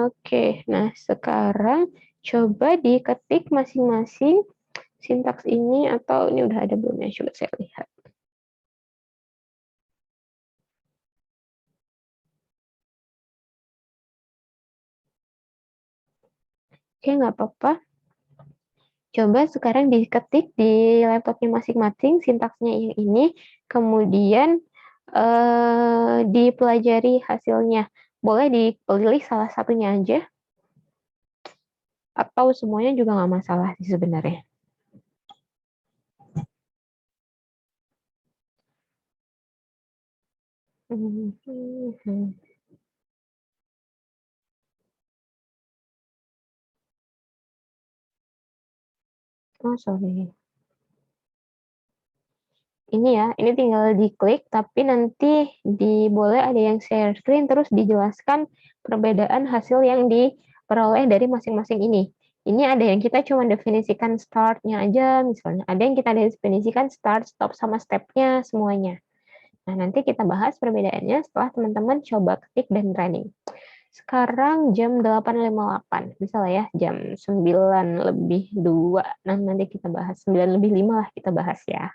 Oke, nah sekarang coba diketik masing-masing sintaks ini, atau ini udah ada belum ya? Coba saya lihat. Oke, nggak apa-apa. Coba sekarang diketik di laptopnya masing-masing sintaksnya yang ini, kemudian dipelajari hasilnya. Boleh dipilih salah satunya aja, atau semuanya juga nggak masalah sih sebenarnya. Oh, sorry. Ini ya, ini tinggal diklik, tapi nanti boleh ada yang share screen, terus dijelaskan perbedaan hasil yang diperoleh dari masing-masing ini. Ini ada yang kita cuma definisikan start-nya aja, misalnya. Ada yang kita definisikan start, stop, sama step-nya semuanya. Nah, nanti kita bahas perbedaannya setelah teman-teman coba ketik dan running. Sekarang jam 8.58, misalnya ya, jam 9:02. Nah, nanti kita bahas, 9:05 lah kita bahas ya.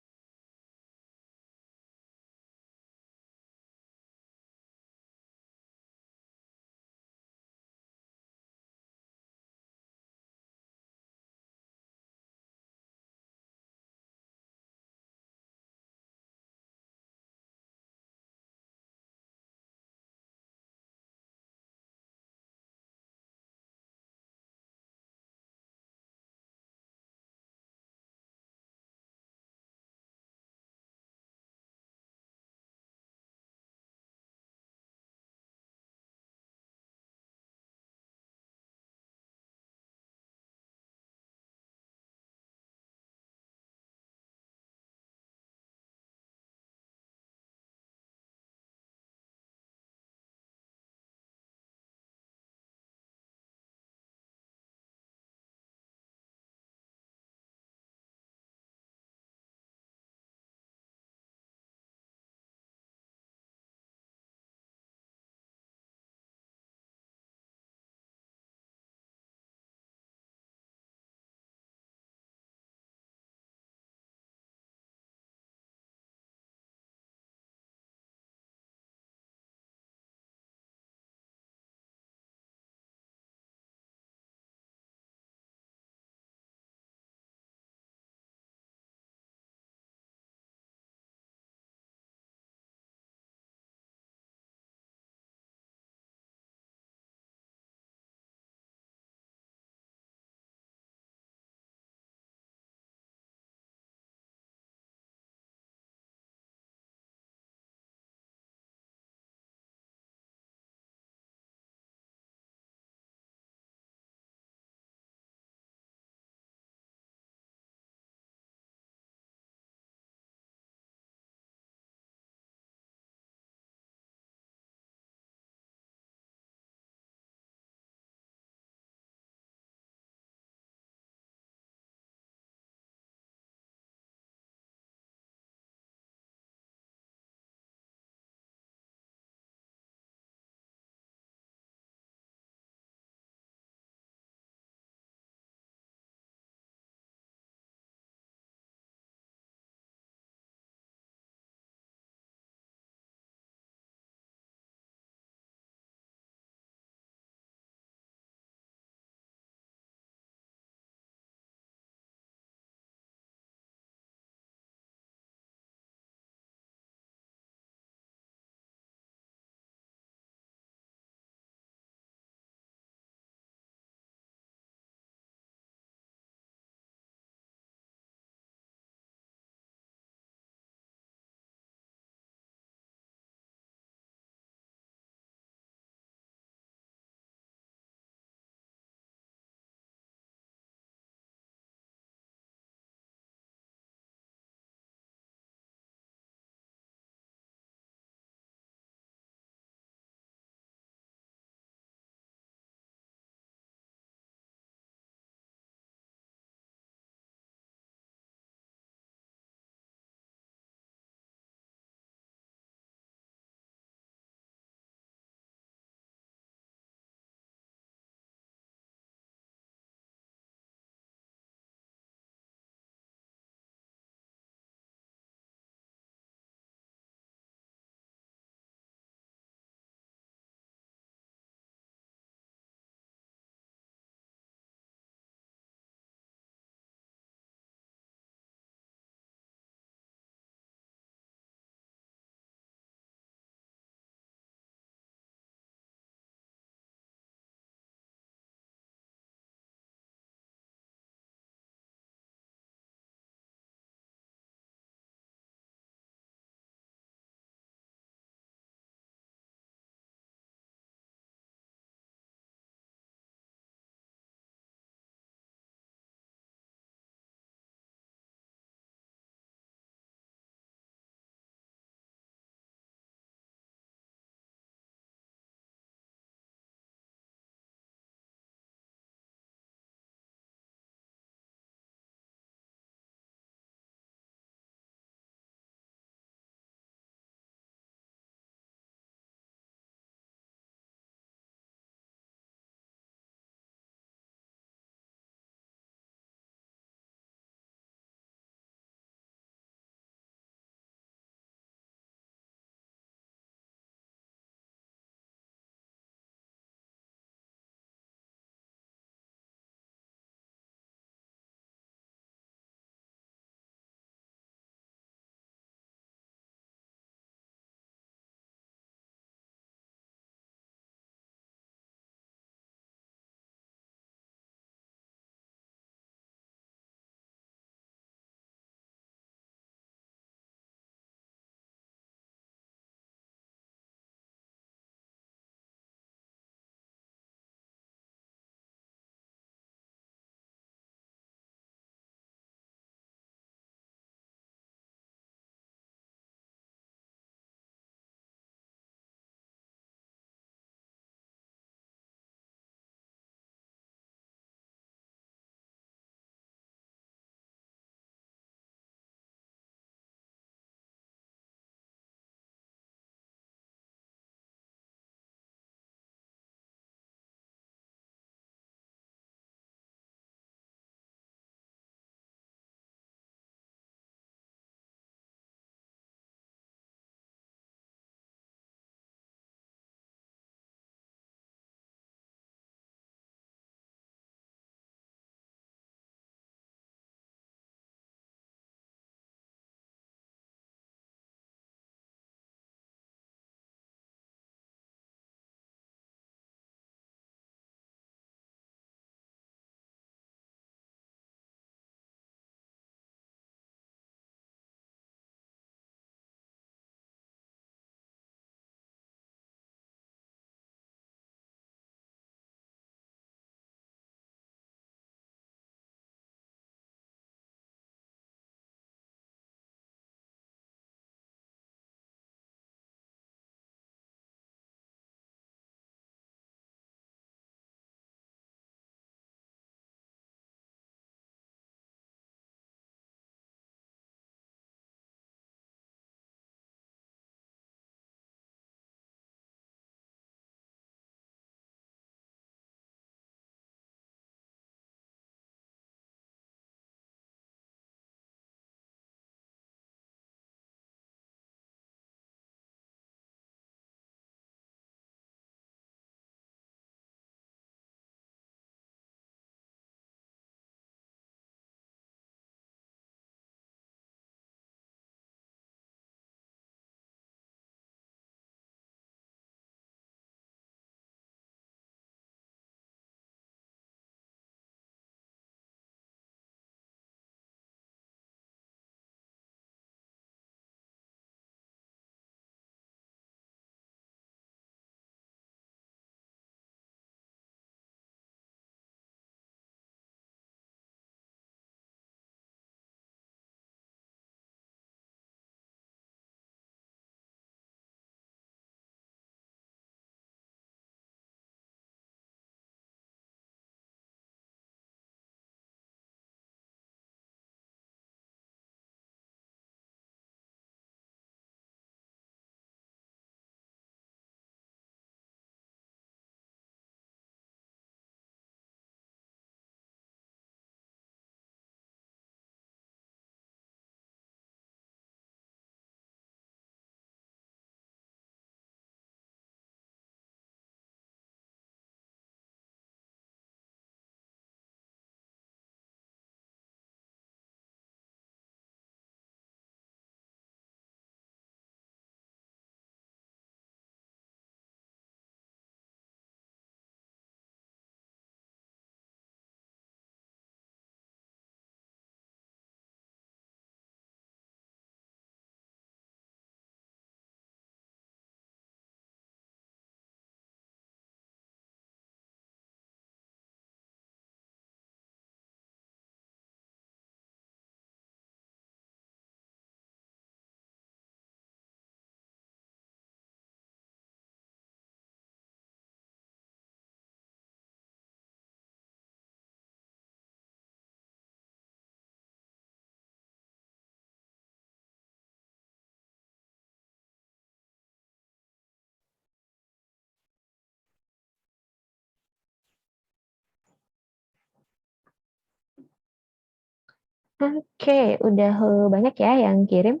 Oke, udah banyak ya yang kirim.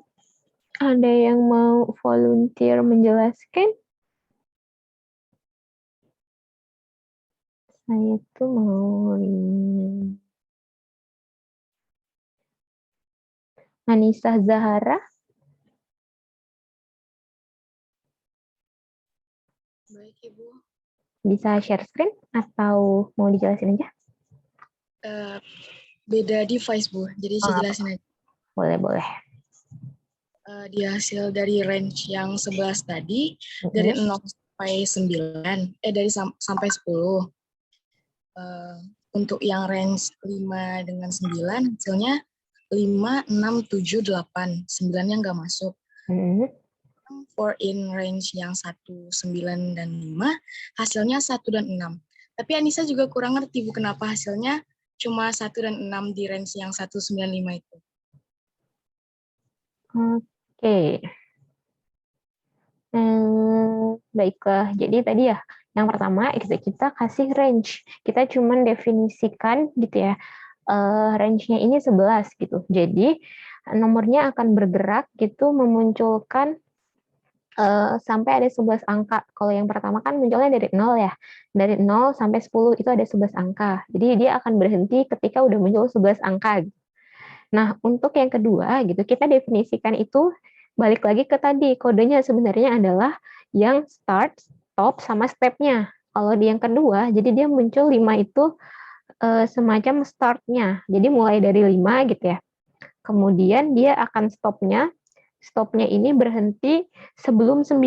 Ada yang mau volunteer menjelaskan? Saya tuh mau Anissa Zahara, Baik, Ibu. bisa share screen atau mau dijelasin aja? Beda device, Bu. Jadi saya jelasin aja. Boleh. Di hasil dari range yang 11 tadi, dari 0 sampai 9, sampai 10. Untuk yang range 5 dengan 9, hasilnya 5, 6, 7, 8. 9-nya nggak masuk. For in range yang 1, 9, dan 5, hasilnya 1 dan 6. Tapi Anissa juga kurang ngerti, Bu, kenapa hasilnya cuma 1 dan 6 di range yang 1, 9, 5 itu. Oke. Baiklah, jadi tadi ya, yang pertama kita kasih range. Kita cuma definisikan gitu ya, range-nya ini 11 gitu. Jadi nomornya akan bergerak gitu memunculkan sampai ada 11 angka. Kalau yang pertama kan munculnya dari 0 ya. Dari 0 sampai 10 itu ada 11 angka. Jadi dia akan berhenti ketika udah muncul 11 angka. Nah, untuk yang kedua gitu, kita definisikan itu balik lagi ke tadi, kodenya sebenarnya adalah yang start, stop, sama step-nya. Kalau di yang kedua, jadi dia muncul 5 itu semacam start-nya. Jadi mulai dari 5 gitu ya. Kemudian dia akan stop-nya ini berhenti sebelum 9.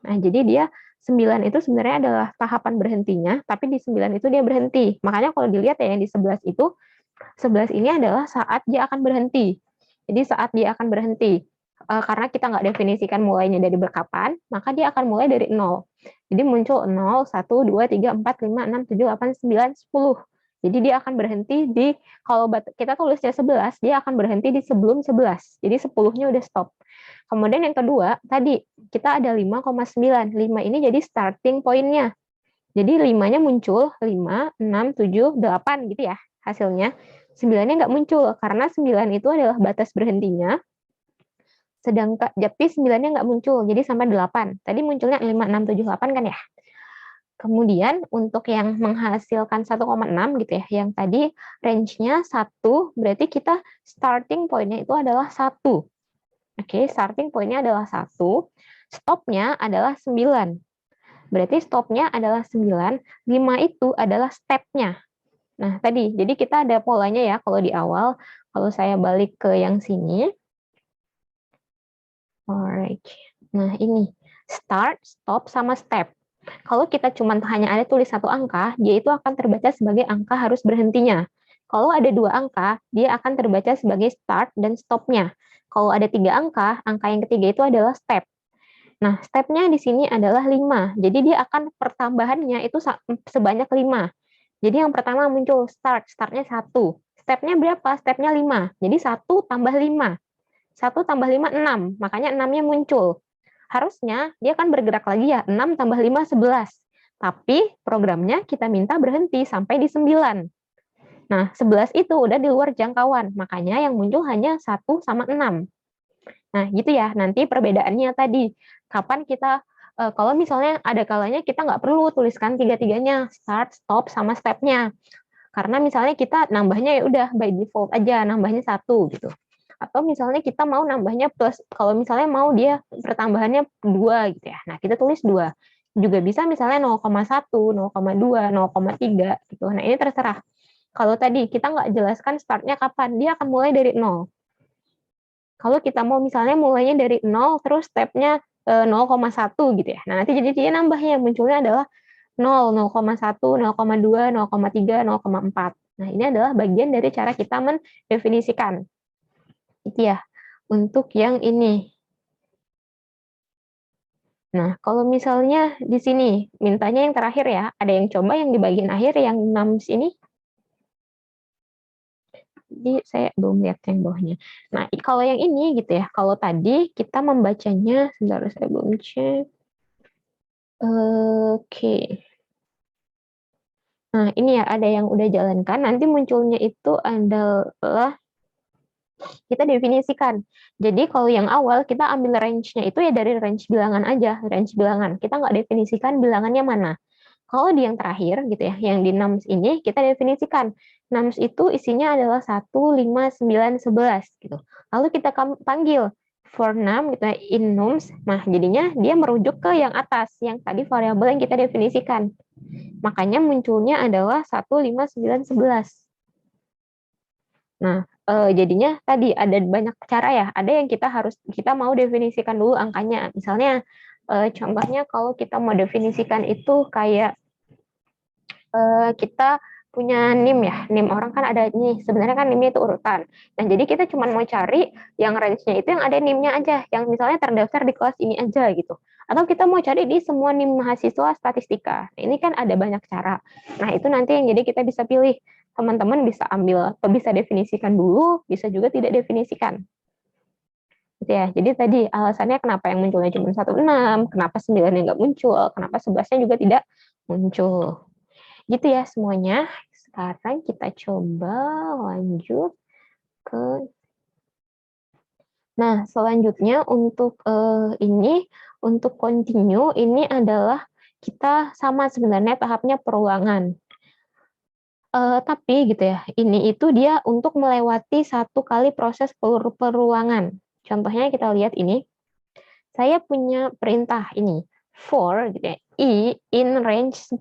Nah, jadi dia 9 itu sebenarnya adalah tahapan berhentinya, tapi di 9 itu dia berhenti. Makanya kalau dilihat ya yang di 11 itu, 11 ini adalah saat dia akan berhenti. Jadi saat dia akan berhenti, karena kita nggak definisikan mulainya dari berkapan, maka dia akan mulai dari 0. Jadi muncul 0, 1, 2, 3, 4, 5, 6, 7, 8, 9, 10. Jadi dia akan berhenti di, kalau kita tulisnya 11, dia akan berhenti di sebelum 11. Jadi 10-nya udah stop. Kemudian yang kedua, tadi kita ada 5,9. 5 ini jadi starting point-nya. Jadi 5-nya muncul, 5, 6, 7, 8 gitu ya hasilnya. 9-nya nggak muncul, karena 9 itu adalah batas berhentinya, sedangkan tapi 9-nya nggak muncul, jadi sampai 8. Tadi munculnya 5, 6, 7, 8 kan ya. Kemudian untuk yang menghasilkan 1,6 gitu ya, yang tadi range-nya 1, berarti kita starting point-nya itu adalah 1. Oke, starting point-nya adalah 1, stop-nya adalah 9. Berarti stop-nya adalah 9, 5 itu adalah step-nya. Nah, tadi, jadi kita ada polanya ya, kalau di awal, kalau saya balik ke yang sini. Alright. Nah, ini, start, stop, sama step. Kalau kita cuma hanya ada tulis satu angka, dia itu akan terbaca sebagai angka harus berhentinya. Kalau ada 2 angka, dia akan terbaca sebagai start dan stop-nya. Kalau ada 3 angka yang ketiga itu adalah step. Nah, step-nya di sini adalah 5. Jadi dia akan pertambahannya itu sebanyak 5. Jadi yang pertama muncul start-nya 1. Step-nya berapa? Step-nya 5. Jadi 1 tambah 5. 1 tambah 5, 6. Makanya 6-nya muncul. Harusnya dia akan bergerak lagi ya, 6 tambah 5, 11. Tapi programnya kita minta berhenti sampai di 9. Nah, 11 itu udah di luar jangkauan. Makanya yang muncul hanya 1 sama 6. Nah, gitu ya. Nanti perbedaannya tadi. Kapan kita, kalau misalnya ada kalanya kita nggak perlu tuliskan tiga-tiganya, start, stop, sama step-nya. Karena misalnya kita nambahnya ya udah by default aja, nambahnya 1 gitu. Atau misalnya kita mau nambahnya plus, kalau misalnya mau dia pertambahannya 2 gitu ya. Nah, kita tulis 2. Juga bisa misalnya 0,1, 0,2, 0,3 gitu. Nah, ini terserah. Kalau tadi kita nggak jelaskan startnya kapan, dia akan mulai dari 0. Kalau kita mau misalnya mulainya dari 0, terus stepnya 0,1 gitu ya. Nah, nanti jadi dia nambahnya, munculnya adalah 0, 0,1, 0,2, 0,3, 0,4. Nah, ini adalah bagian dari cara kita mendefinisikan. Itu ya, untuk yang ini. Nah, kalau misalnya di sini, mintanya yang terakhir ya, ada yang coba yang di bagian akhir, yang 6 sini. Jadi saya belum lihat yang bawahnya. Nah, kalau yang ini gitu ya, kalau tadi kita membacanya, sebentar saya belum cek. Oke. Nah, ini ya ada yang udah jalankan, nanti munculnya itu adalah Kita definisikan. Jadi kalau yang awal kita ambil range-nya itu ya dari range bilangan aja, range bilangan. Kita nggak definisikan bilangannya mana. Kalau di yang terakhir gitu ya, yang di nums ini kita definisikan. Nums itu isinya adalah 1, 5, 9, 11 gitu. Lalu kita panggil for num gitu ya, in nums. Nah, jadinya dia merujuk ke yang atas, yang tadi variabel yang kita definisikan. Makanya munculnya adalah 1, 5, 9, 11. Nah, jadinya tadi ada banyak cara ya. Ada yang kita mau definisikan dulu angkanya. Misalnya contohnya kalau kita mau definisikan itu kayak kita punya NIM ya. NIM orang kan ada nih. Sebenarnya kan NIM-nya itu urutan. Nah, jadi kita cuma mau cari yang range-nya itu yang ada NIM-nya aja, yang misalnya terdaftar di kelas ini aja gitu. Atau kita mau cari di semua NIM mahasiswa statistika. Nah, ini kan ada banyak cara. Nah, itu nanti yang jadi kita bisa pilih. Teman-teman bisa ambil atau bisa definisikan dulu, bisa juga tidak definisikan. Gitu ya. Jadi tadi alasannya kenapa yang munculnya cuma 16, kenapa 9-nya nggak muncul, kenapa 11-nya juga tidak muncul. Gitu ya semuanya. Sekarang kita coba lanjut ke. Nah, selanjutnya untuk untuk continue ini adalah kita sama sebenarnya tahapnya perulangan. Tapi gitu ya, ini itu dia untuk melewati satu kali proses perulangan. Contohnya kita lihat ini, saya punya perintah ini, for gitu ya, i in range 10.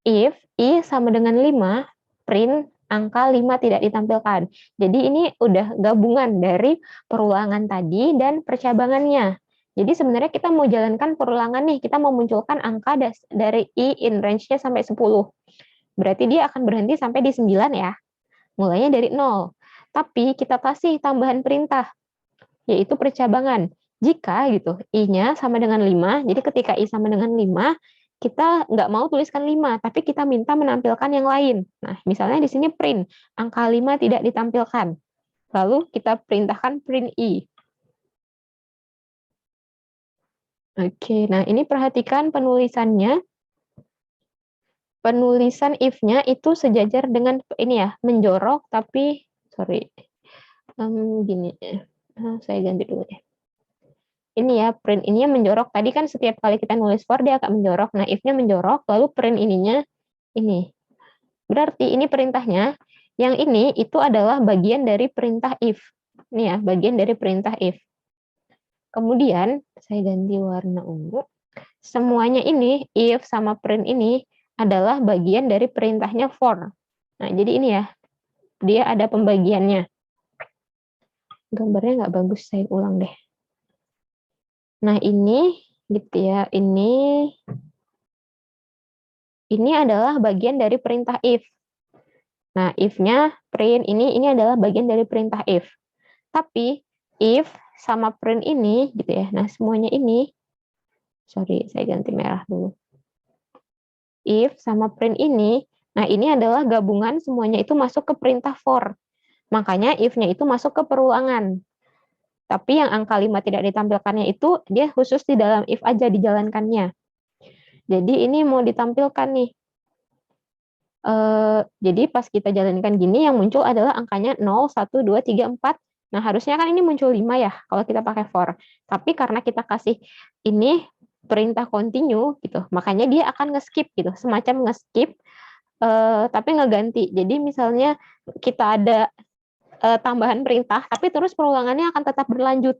If i sama dengan 5, print angka 5 tidak ditampilkan. Jadi ini udah gabungan dari perulangan tadi dan percabangannya. Jadi sebenarnya kita mau jalankan perulangan nih, kita mau munculkan angka dari i in range-nya sampai 10. Berarti dia akan berhenti sampai di 9 ya. Mulainya dari 0. Tapi kita kasih tambahan perintah, yaitu percabangan. Jika gitu, i-nya sama dengan 5, jadi ketika i sama dengan 5, kita nggak mau tuliskan 5, tapi kita minta menampilkan yang lain. Nah, misalnya di sini print, angka 5 tidak ditampilkan. Lalu kita perintahkan print i. Oke, nah ini perhatikan penulisannya. Penulisan if-nya itu sejajar dengan ini ya, menjorok tapi sorry. Gini. Saya ganti dulu ya. Ini ya, print ininya menjorok. Tadi kan setiap kali kita nulis for dia agak menjorok. Nah, if-nya menjorok, lalu print ininya ini. Berarti ini perintahnya. Yang ini itu adalah bagian dari perintah if. Ini ya, bagian dari perintah if. Kemudian, saya ganti warna ungu. Semuanya ini, if sama print ini, adalah bagian dari perintahnya for. Nah, jadi ini ya, dia ada pembagiannya. Gambarnya nggak bagus, saya ulang deh. Nah, ini gitu ya, ini adalah bagian dari perintah if. Nah, if-nya print ini adalah bagian dari perintah if. Tapi if sama print ini gitu ya. Nah, semuanya ini sorry, saya ganti merah dulu. If sama print ini, nah ini adalah gabungan semuanya itu masuk ke perintah for. Makanya if-nya itu masuk ke perulangan. Tapi yang angka 5 tidak ditampilkannya itu dia khusus di dalam if aja dijalankannya. Jadi ini mau ditampilkan nih. Jadi pas kita jalankan gini yang muncul adalah angkanya 0, 1, 2, 3, 4. Nah, harusnya kan ini muncul 5 ya kalau kita pakai for. Tapi karena kita kasih ini perintah continue gitu, makanya dia akan nge-skip gitu, semacam nge-skip tapi ngeganti. Jadi misalnya kita ada tambahan perintah, tapi terus perulangannya akan tetap berlanjut.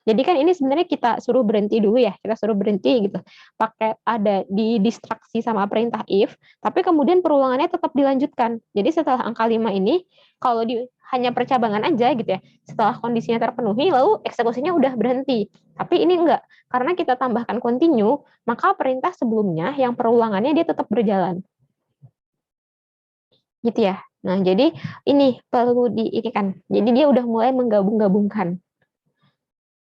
Jadi kan ini sebenarnya kita suruh berhenti dulu ya, kita suruh berhenti gitu. Pakai ada di distraksi sama perintah if, tapi kemudian perulangannya tetap dilanjutkan. Jadi setelah angka 5 ini, kalau hanya percabangan aja gitu ya, setelah kondisinya terpenuhi, lalu eksekusinya udah berhenti. Tapi ini enggak, karena kita tambahkan continue, maka perintah sebelumnya yang perulangannya dia tetap berjalan. Gitu ya. Nah, jadi ini perlu diikan. Jadi dia udah mulai menggabung-gabungkan.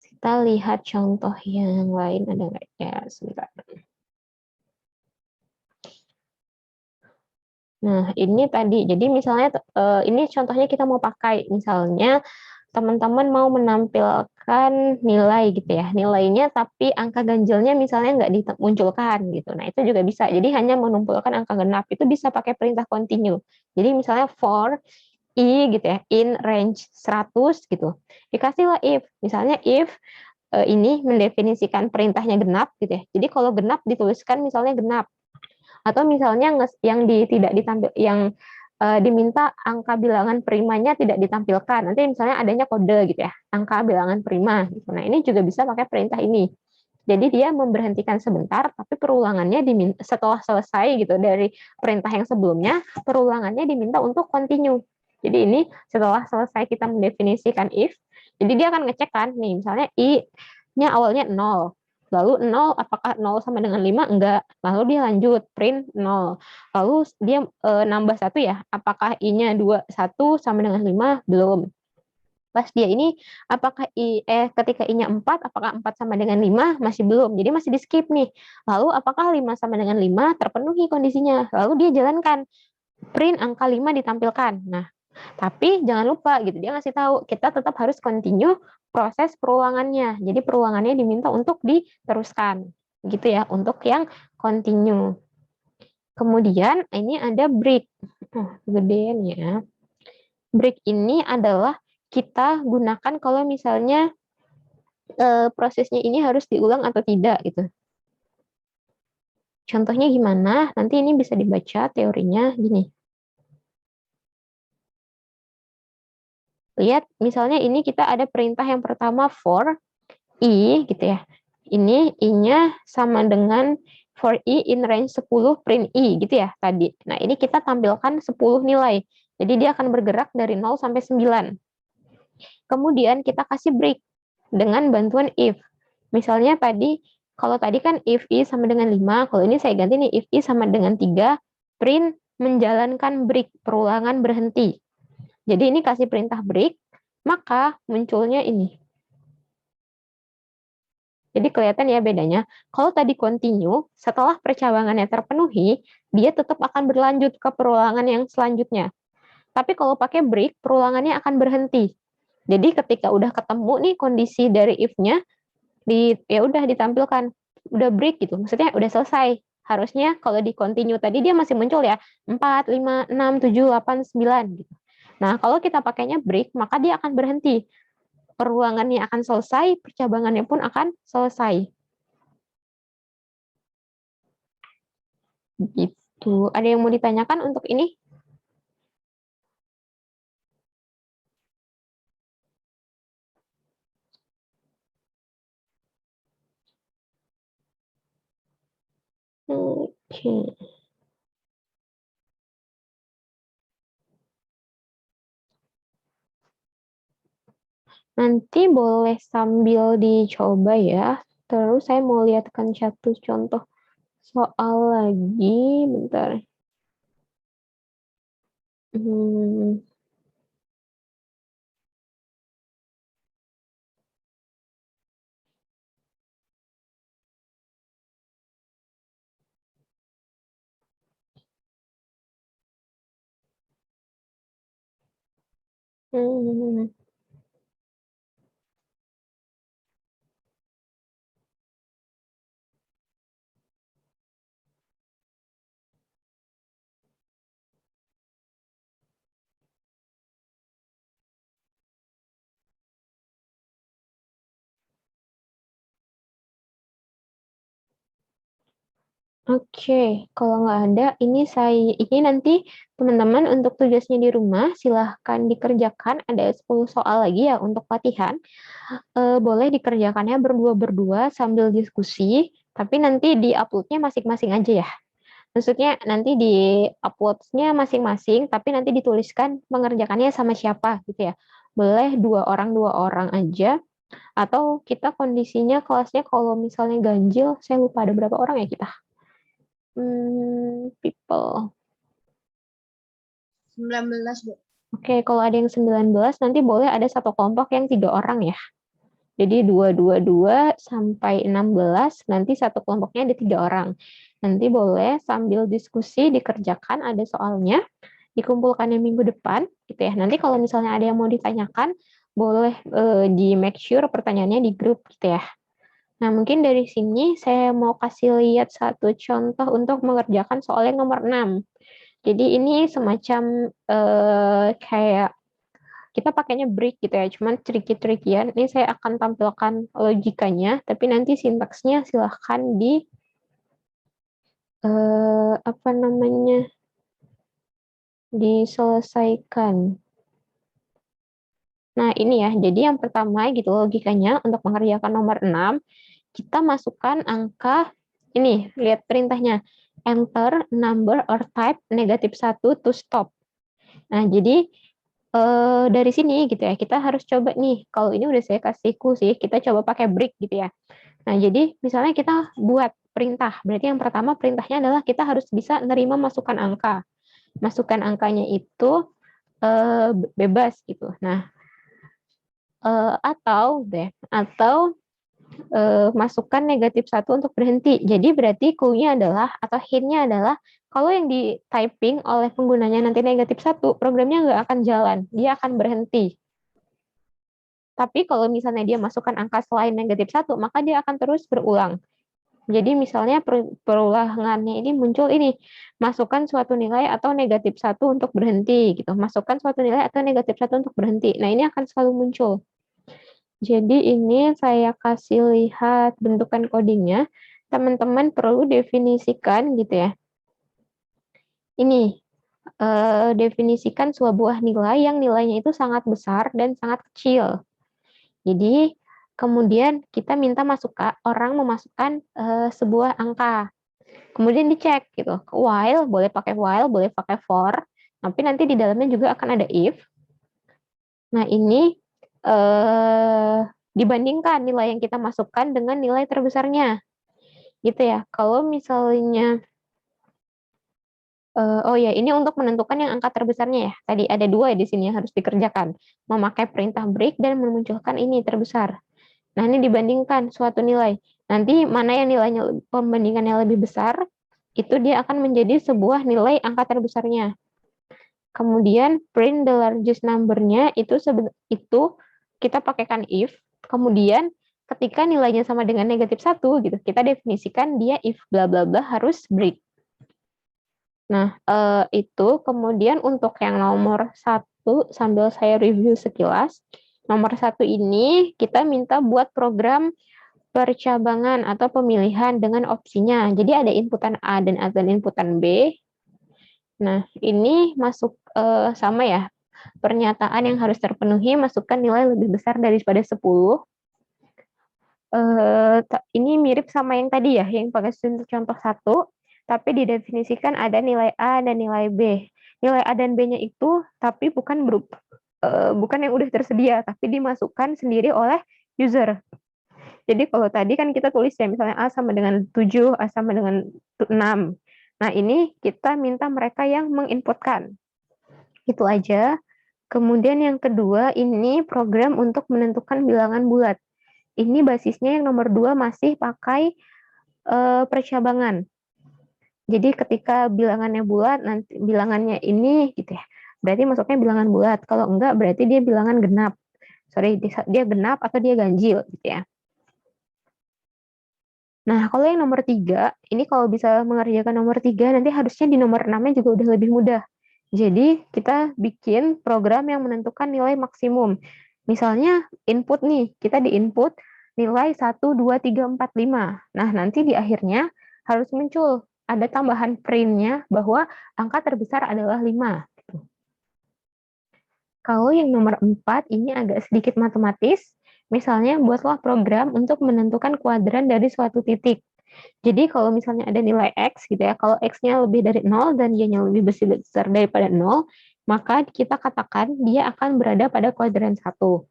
Kita lihat contoh yang lain ada nggak ya, sebentar. Nah, ini tadi. Jadi misalnya ini contohnya kita mau pakai misalnya teman-teman mau menampilkan nilai gitu ya. Nilainya tapi angka ganjilnya misalnya nggak dimunculkan gitu. Nah, itu juga bisa. Jadi hanya mengumpulkan angka genap itu bisa pakai perintah continue. Jadi misalnya for I gitu ya, in range 100 gitu. Dikasihlah if, misalnya if ini mendefinisikan perintahnya genap gitu ya. Jadi kalau genap dituliskan misalnya genap. Atau misalnya yang tidak ditampil yang diminta angka bilangan primanya tidak ditampilkan. Nanti misalnya adanya kode gitu ya, angka bilangan prima gitu. Nah, ini juga bisa pakai perintah ini. Jadi dia memberhentikan sebentar, tapi perulangannya setelah selesai gitu dari perintah yang sebelumnya, perulangannya diminta untuk continue. Jadi ini setelah selesai kita mendefinisikan if, jadi dia akan ngecek kan, nih misalnya i-nya awalnya 0, lalu 0 apakah 0 sama dengan 5? Enggak. Lalu dia lanjut print 0. Lalu dia nambah 1 ya, apakah i-nya 1 sama dengan 5? Belum. Pas dia ini apakah ketika i-nya 4, apakah 4 sama dengan 5? Masih belum. Jadi masih di skip nih. Lalu apakah 5 sama dengan 5 terpenuhi kondisinya? Lalu dia jalankan print angka 5 ditampilkan. Nah, tapi jangan lupa gitu, dia ngasih tahu kita tetap harus continue proses perulangannya. Jadi perulangannya diminta untuk diteruskan. Gitu ya, untuk yang continue. Kemudian ini ada break. Gedean ya. Break ini adalah kita gunakan kalau misalnya prosesnya ini harus diulang atau tidak gitu. Contohnya gimana? Nanti ini bisa dibaca teorinya gini. Lihat, misalnya ini kita ada perintah yang pertama for i gitu ya. Ini i-nya sama dengan for i in range 10 print i gitu ya tadi. Nah, ini kita tampilkan 10 nilai. Jadi dia akan bergerak dari 0 sampai 9. Kemudian kita kasih break dengan bantuan if. Misalnya kalau tadi kan if i sama dengan 5, kalau ini saya ganti nih if i sama dengan 3, print menjalankan break, perulangan berhenti. Jadi ini kasih perintah break, maka munculnya ini. Jadi kelihatan ya bedanya. Kalau tadi continue, setelah percabangannya terpenuhi, dia tetap akan berlanjut ke perulangan yang selanjutnya. Tapi kalau pakai break, perulangannya akan berhenti. Jadi ketika udah ketemu nih kondisi dari if-nya, ya udah ditampilkan, udah break gitu. Maksudnya udah selesai. Harusnya kalau di continue tadi dia masih muncul ya 4, 5, 6, 7, 8, 9 gitu. Nah, kalau kita pakainya break, maka dia akan berhenti. Perulangannya akan selesai, percabangannya pun akan selesai. Gitu. Ada yang mau ditanyakan untuk ini? Oke. Nanti boleh sambil dicoba ya. Terus saya mau lihatkan satu contoh soal lagi. Bentar. Hmm. Hmm. Oke, kalau nggak ada, ini nanti teman-teman untuk tugasnya di rumah silahkan dikerjakan. Ada 10 soal lagi ya untuk latihan. Boleh dikerjakannya berdua-berdua sambil diskusi, tapi nanti di-upload-nya masing-masing aja ya. Maksudnya nanti di-upload-nya masing-masing, tapi nanti dituliskan mengerjakannya sama siapa gitu ya. Boleh dua orang aja, atau kita kondisinya kelasnya kalau misalnya ganjil, saya lupa ada berapa orang ya kita. People. 19, Bu. Oke, kalau ada yang 19, nanti boleh ada satu kelompok yang 3 orang ya. Jadi 2 sampai 16, nanti satu kelompoknya ada 3 orang. Nanti boleh sambil diskusi dikerjakan, ada soalnya, dikumpulkannya minggu depan, gitu ya. Nanti kalau misalnya ada yang mau ditanyakan, boleh di make sure pertanyaannya di grup, gitu ya. Nah, mungkin dari sini saya mau kasih lihat satu contoh untuk mengerjakan soal yang nomor 6. Jadi ini semacam kayak kita pakainya break gitu ya, cuman tricky-trickian. Ini saya akan tampilkan logikanya, tapi nanti sintaksnya silahkan apa namanya, diselesaikan. Nah ini ya, jadi yang pertama gitu logikanya untuk mengerjakan nomor 6, kita masukkan angka, ini lihat perintahnya, enter number or type -1 to stop. Nah jadi dari sini gitu ya, kita harus coba nih, kalau ini udah saya kasihku sih, kita coba pakai break gitu ya. Nah, jadi misalnya kita buat perintah, berarti yang pertama perintahnya adalah kita harus bisa nerima masukan angka. Masukan angkanya itu bebas gitu. Nah, atau masukkan -1 untuk berhenti. Jadi berarti clue-nya adalah, atau hint-nya adalah, kalau yang di typing oleh penggunanya nanti -1, programnya nggak akan jalan, dia akan berhenti. Tapi kalau misalnya dia masukkan angka selain -1, maka dia akan terus berulang. Jadi misalnya perulangannya ini muncul ini, masukkan suatu nilai atau -1 untuk berhenti gitu. Masukkan suatu nilai atau -1 untuk berhenti. Nah, ini akan selalu muncul. Jadi ini saya kasih lihat bentukan codingnya. Teman-teman perlu definisikan gitu ya. Ini definisikan sebuah nilai yang nilainya itu sangat besar dan sangat kecil. Jadi kemudian kita minta orang memasukkan sebuah angka. Kemudian dicek gitu. While, boleh pakai while, boleh pakai for. Tapi nanti di dalamnya juga akan ada if. Nah, ini dibandingkan nilai yang kita masukkan dengan nilai terbesarnya. Gitu ya. Kalau misalnya oh ya, ini untuk menentukan yang angka terbesarnya ya. Tadi ada 2 di sini yang harus dikerjakan. Memakai perintah break dan memunculkan ini terbesar. Nah, ini dibandingkan suatu nilai. Nanti mana yang nilainya pembandingannya lebih besar, itu dia akan menjadi sebuah nilai angka terbesarnya. Kemudian print the largest number-nya itu kita pakaikan if. Kemudian ketika nilainya sama dengan -1 gitu, kita definisikan dia if bla bla bla harus break. Nah, itu kemudian untuk yang nomor 1 sambil saya review sekilas. Nomor 1 ini kita minta buat program percabangan atau pemilihan dengan opsinya. Jadi ada inputan A dan inputan B. Nah, ini masuk sama ya. Pernyataan yang harus terpenuhi, masukkan nilai lebih besar daripada 10. Ini mirip sama yang tadi ya, yang pakai contoh 1, tapi didefinisikan ada nilai A dan nilai B. Nilai A dan B-nya itu tapi bukan yang udah tersedia, tapi dimasukkan sendiri oleh user. Jadi kalau tadi kan kita tulis ya, misalnya A sama dengan 7, A sama dengan 6. Nah, ini kita minta mereka yang menginputkan. Itu aja. Kemudian yang kedua, ini program untuk menentukan bilangan bulat. Ini basisnya yang nomor 2 masih pakai percabangan. Jadi ketika bilangannya bulat, nanti bilangannya ini gitu ya, berarti masuknya bilangan bulat. Kalau enggak, berarti dia bilangan genap. Dia genap atau dia ganjil gitu ya. Nah, kalau yang nomor 3, ini kalau bisa mengerjakan nomor 3, nanti harusnya di nomor 6-nya juga udah lebih mudah. Jadi, kita bikin program yang menentukan nilai maksimum. Misalnya, input nih, kita di-input nilai 1, 2, 3, 4, 5. Nah, nanti di akhirnya harus muncul, ada tambahan print-nya bahwa angka terbesar adalah 5. Kalau yang nomor 4, ini agak sedikit matematis. Misalnya, buatlah program untuk menentukan kuadran dari suatu titik. Jadi kalau misalnya ada nilai X gitu ya, kalau X-nya lebih dari 0 dan Y-nya lebih besar daripada 0, maka kita katakan dia akan berada pada kuadran 1.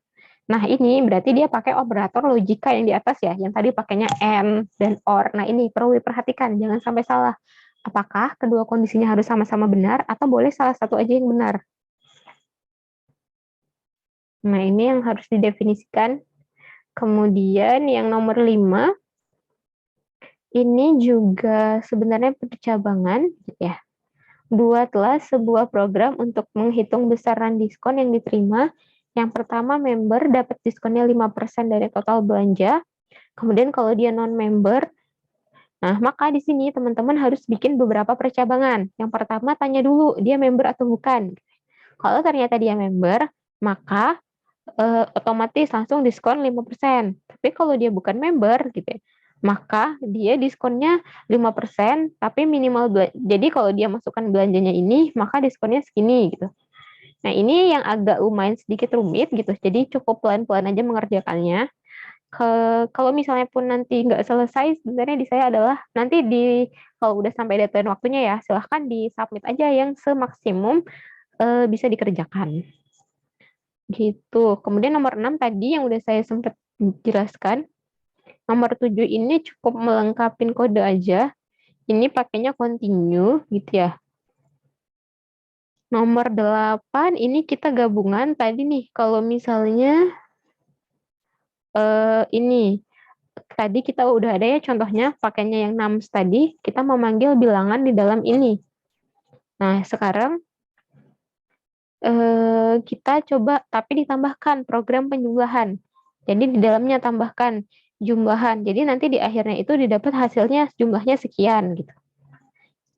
Nah, ini berarti dia pakai operator logika yang di atas ya, yang tadi pakainya AND dan OR. Nah, ini perlu diperhatikan, jangan sampai salah. Apakah kedua kondisinya harus sama-sama benar atau boleh salah satu aja yang benar? Nah, ini yang harus didefinisikan. Kemudian yang nomor 5, ini juga sebenarnya percabangan ya. Buatlah sebuah program untuk menghitung besaran diskon yang diterima. Yang pertama, member dapat diskonnya 5% dari total belanja. Kemudian kalau dia non-member, Nah, maka di sini teman-teman harus bikin beberapa percabangan. Yang pertama, tanya dulu dia member atau bukan. Kalau ternyata dia member, maka otomatis langsung diskon 5%. Tapi kalau dia bukan member gitu ya, maka dia diskonnya 5%, tapi minimal jadi kalau dia masukkan belanjanya ini, maka diskonnya segini gitu. Nah, ini yang agak lumayan sedikit rumit gitu. Jadi cukup pelan-pelan aja mengerjakannya. Kalau misalnya pun nanti nggak selesai, sebenarnya di saya adalah nanti kalau udah sampai deadline waktunya ya, silahkan di submit aja yang semaksimum bisa dikerjakan. Gitu. Kemudian nomor 6 tadi yang udah saya sempat jelaskan. Nomor 7 ini cukup melengkapi kode aja. Ini pakainya continue gitu ya. Nomor 8 ini kita gabungan tadi nih. Kalau misalnya ini tadi kita udah ada ya contohnya pakainya yang nums tadi, kita memanggil bilangan di dalam ini. Nah, sekarang kita coba tapi ditambahkan program penjumlahan. Jadi di dalamnya tambahkan jumlahan. Jadi nanti di akhirnya itu didapat hasilnya jumlahnya sekian gitu.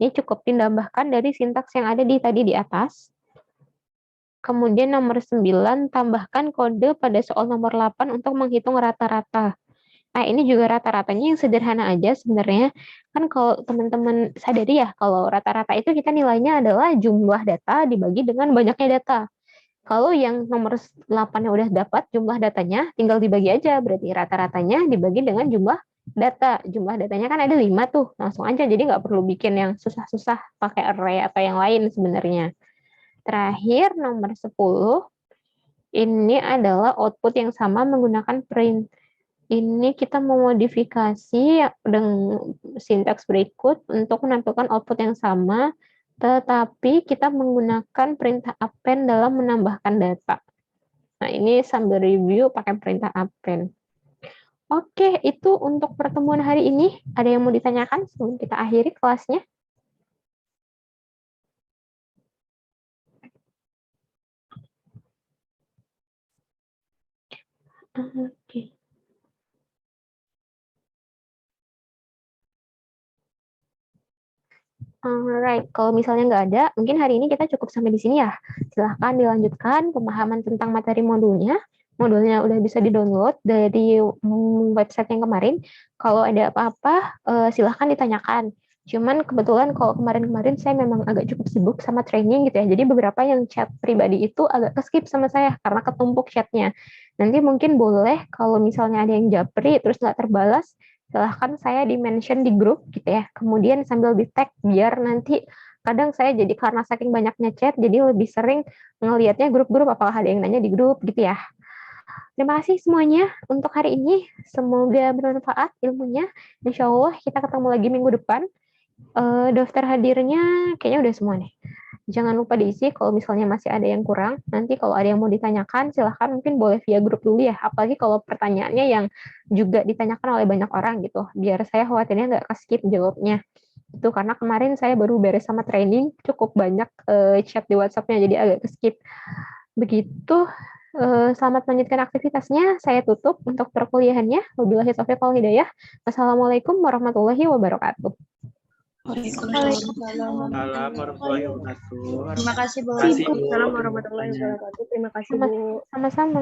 Ini cukup ditambahkan dari sintaks yang ada tadi di atas. Kemudian nomor 9 tambahkan kode pada soal nomor 8 untuk menghitung rata-rata. Nah, ini juga rata-ratanya yang sederhana aja sebenarnya. Kan kalau teman-teman sadari ya, kalau rata-rata itu kita nilainya adalah jumlah data dibagi dengan banyaknya data. Kalau yang nomor 8 yang udah dapat jumlah datanya, tinggal dibagi aja. Berarti rata-ratanya dibagi dengan jumlah data. Jumlah datanya kan ada 5 tuh. Langsung aja, jadi nggak perlu bikin yang susah-susah pakai array atau yang lain sebenarnya. Terakhir, nomor 10. Ini adalah output yang sama menggunakan print. Ini kita memodifikasi dengan sintaks berikut untuk menampilkan output yang sama, tetapi kita menggunakan perintah append dalam menambahkan data. Nah, ini sambil review pakai perintah append. Oke, itu untuk pertemuan hari ini. Ada yang mau ditanyakan sebelum kita akhiri kelasnya? Oke. Alright, kalau misalnya nggak ada, mungkin hari ini kita cukup sampai di sini ya. Silahkan dilanjutkan pemahaman tentang materi modulnya. Modulnya udah bisa di-download dari website yang kemarin. Kalau ada apa-apa, silahkan ditanyakan. Cuman kebetulan kalau kemarin-kemarin saya memang agak cukup sibuk sama training gitu ya. Jadi beberapa yang chat pribadi itu agak ke-skip sama saya karena ketumpuk chatnya. Nanti mungkin boleh kalau misalnya ada yang japri terus nggak terbalas, silahkan saya di-mention di grup gitu ya. Kemudian sambil di-tag biar nanti kadang saya jadi karena saking banyaknya chat, jadi lebih sering ngelihatnya grup-grup apakah ada yang nanya di grup gitu ya. Terima kasih semuanya untuk hari ini. Semoga bermanfaat ilmunya. Insya Allah kita ketemu lagi minggu depan. Daftar hadirnya kayaknya udah semua nih. Jangan lupa diisi kalau misalnya masih ada yang kurang. Nanti kalau ada yang mau ditanyakan, silahkan mungkin boleh via grup dulu ya. Apalagi kalau pertanyaannya yang juga ditanyakan oleh banyak orang gitu. Biar saya khawatirnya nggak ke-skip jawabnya. Itu karena kemarin saya baru beres sama training, cukup banyak chat di WhatsApp-nya, jadi agak ke-skip. Begitu. Selamat melanjutkan aktivitasnya. Saya tutup untuk perkuliahannya. Wabillahi taufiq wal hidayah. Wassalamualaikum warahmatullahi wabarakatuh. Waalaikumsalam warahmatullahi wabarakatuh. Terima kasih, Bu. Terima kasih, Bu. Waalaikumsalam warahmatullahi wabarakatuh. Terima kasih, Bu. Sama-sama.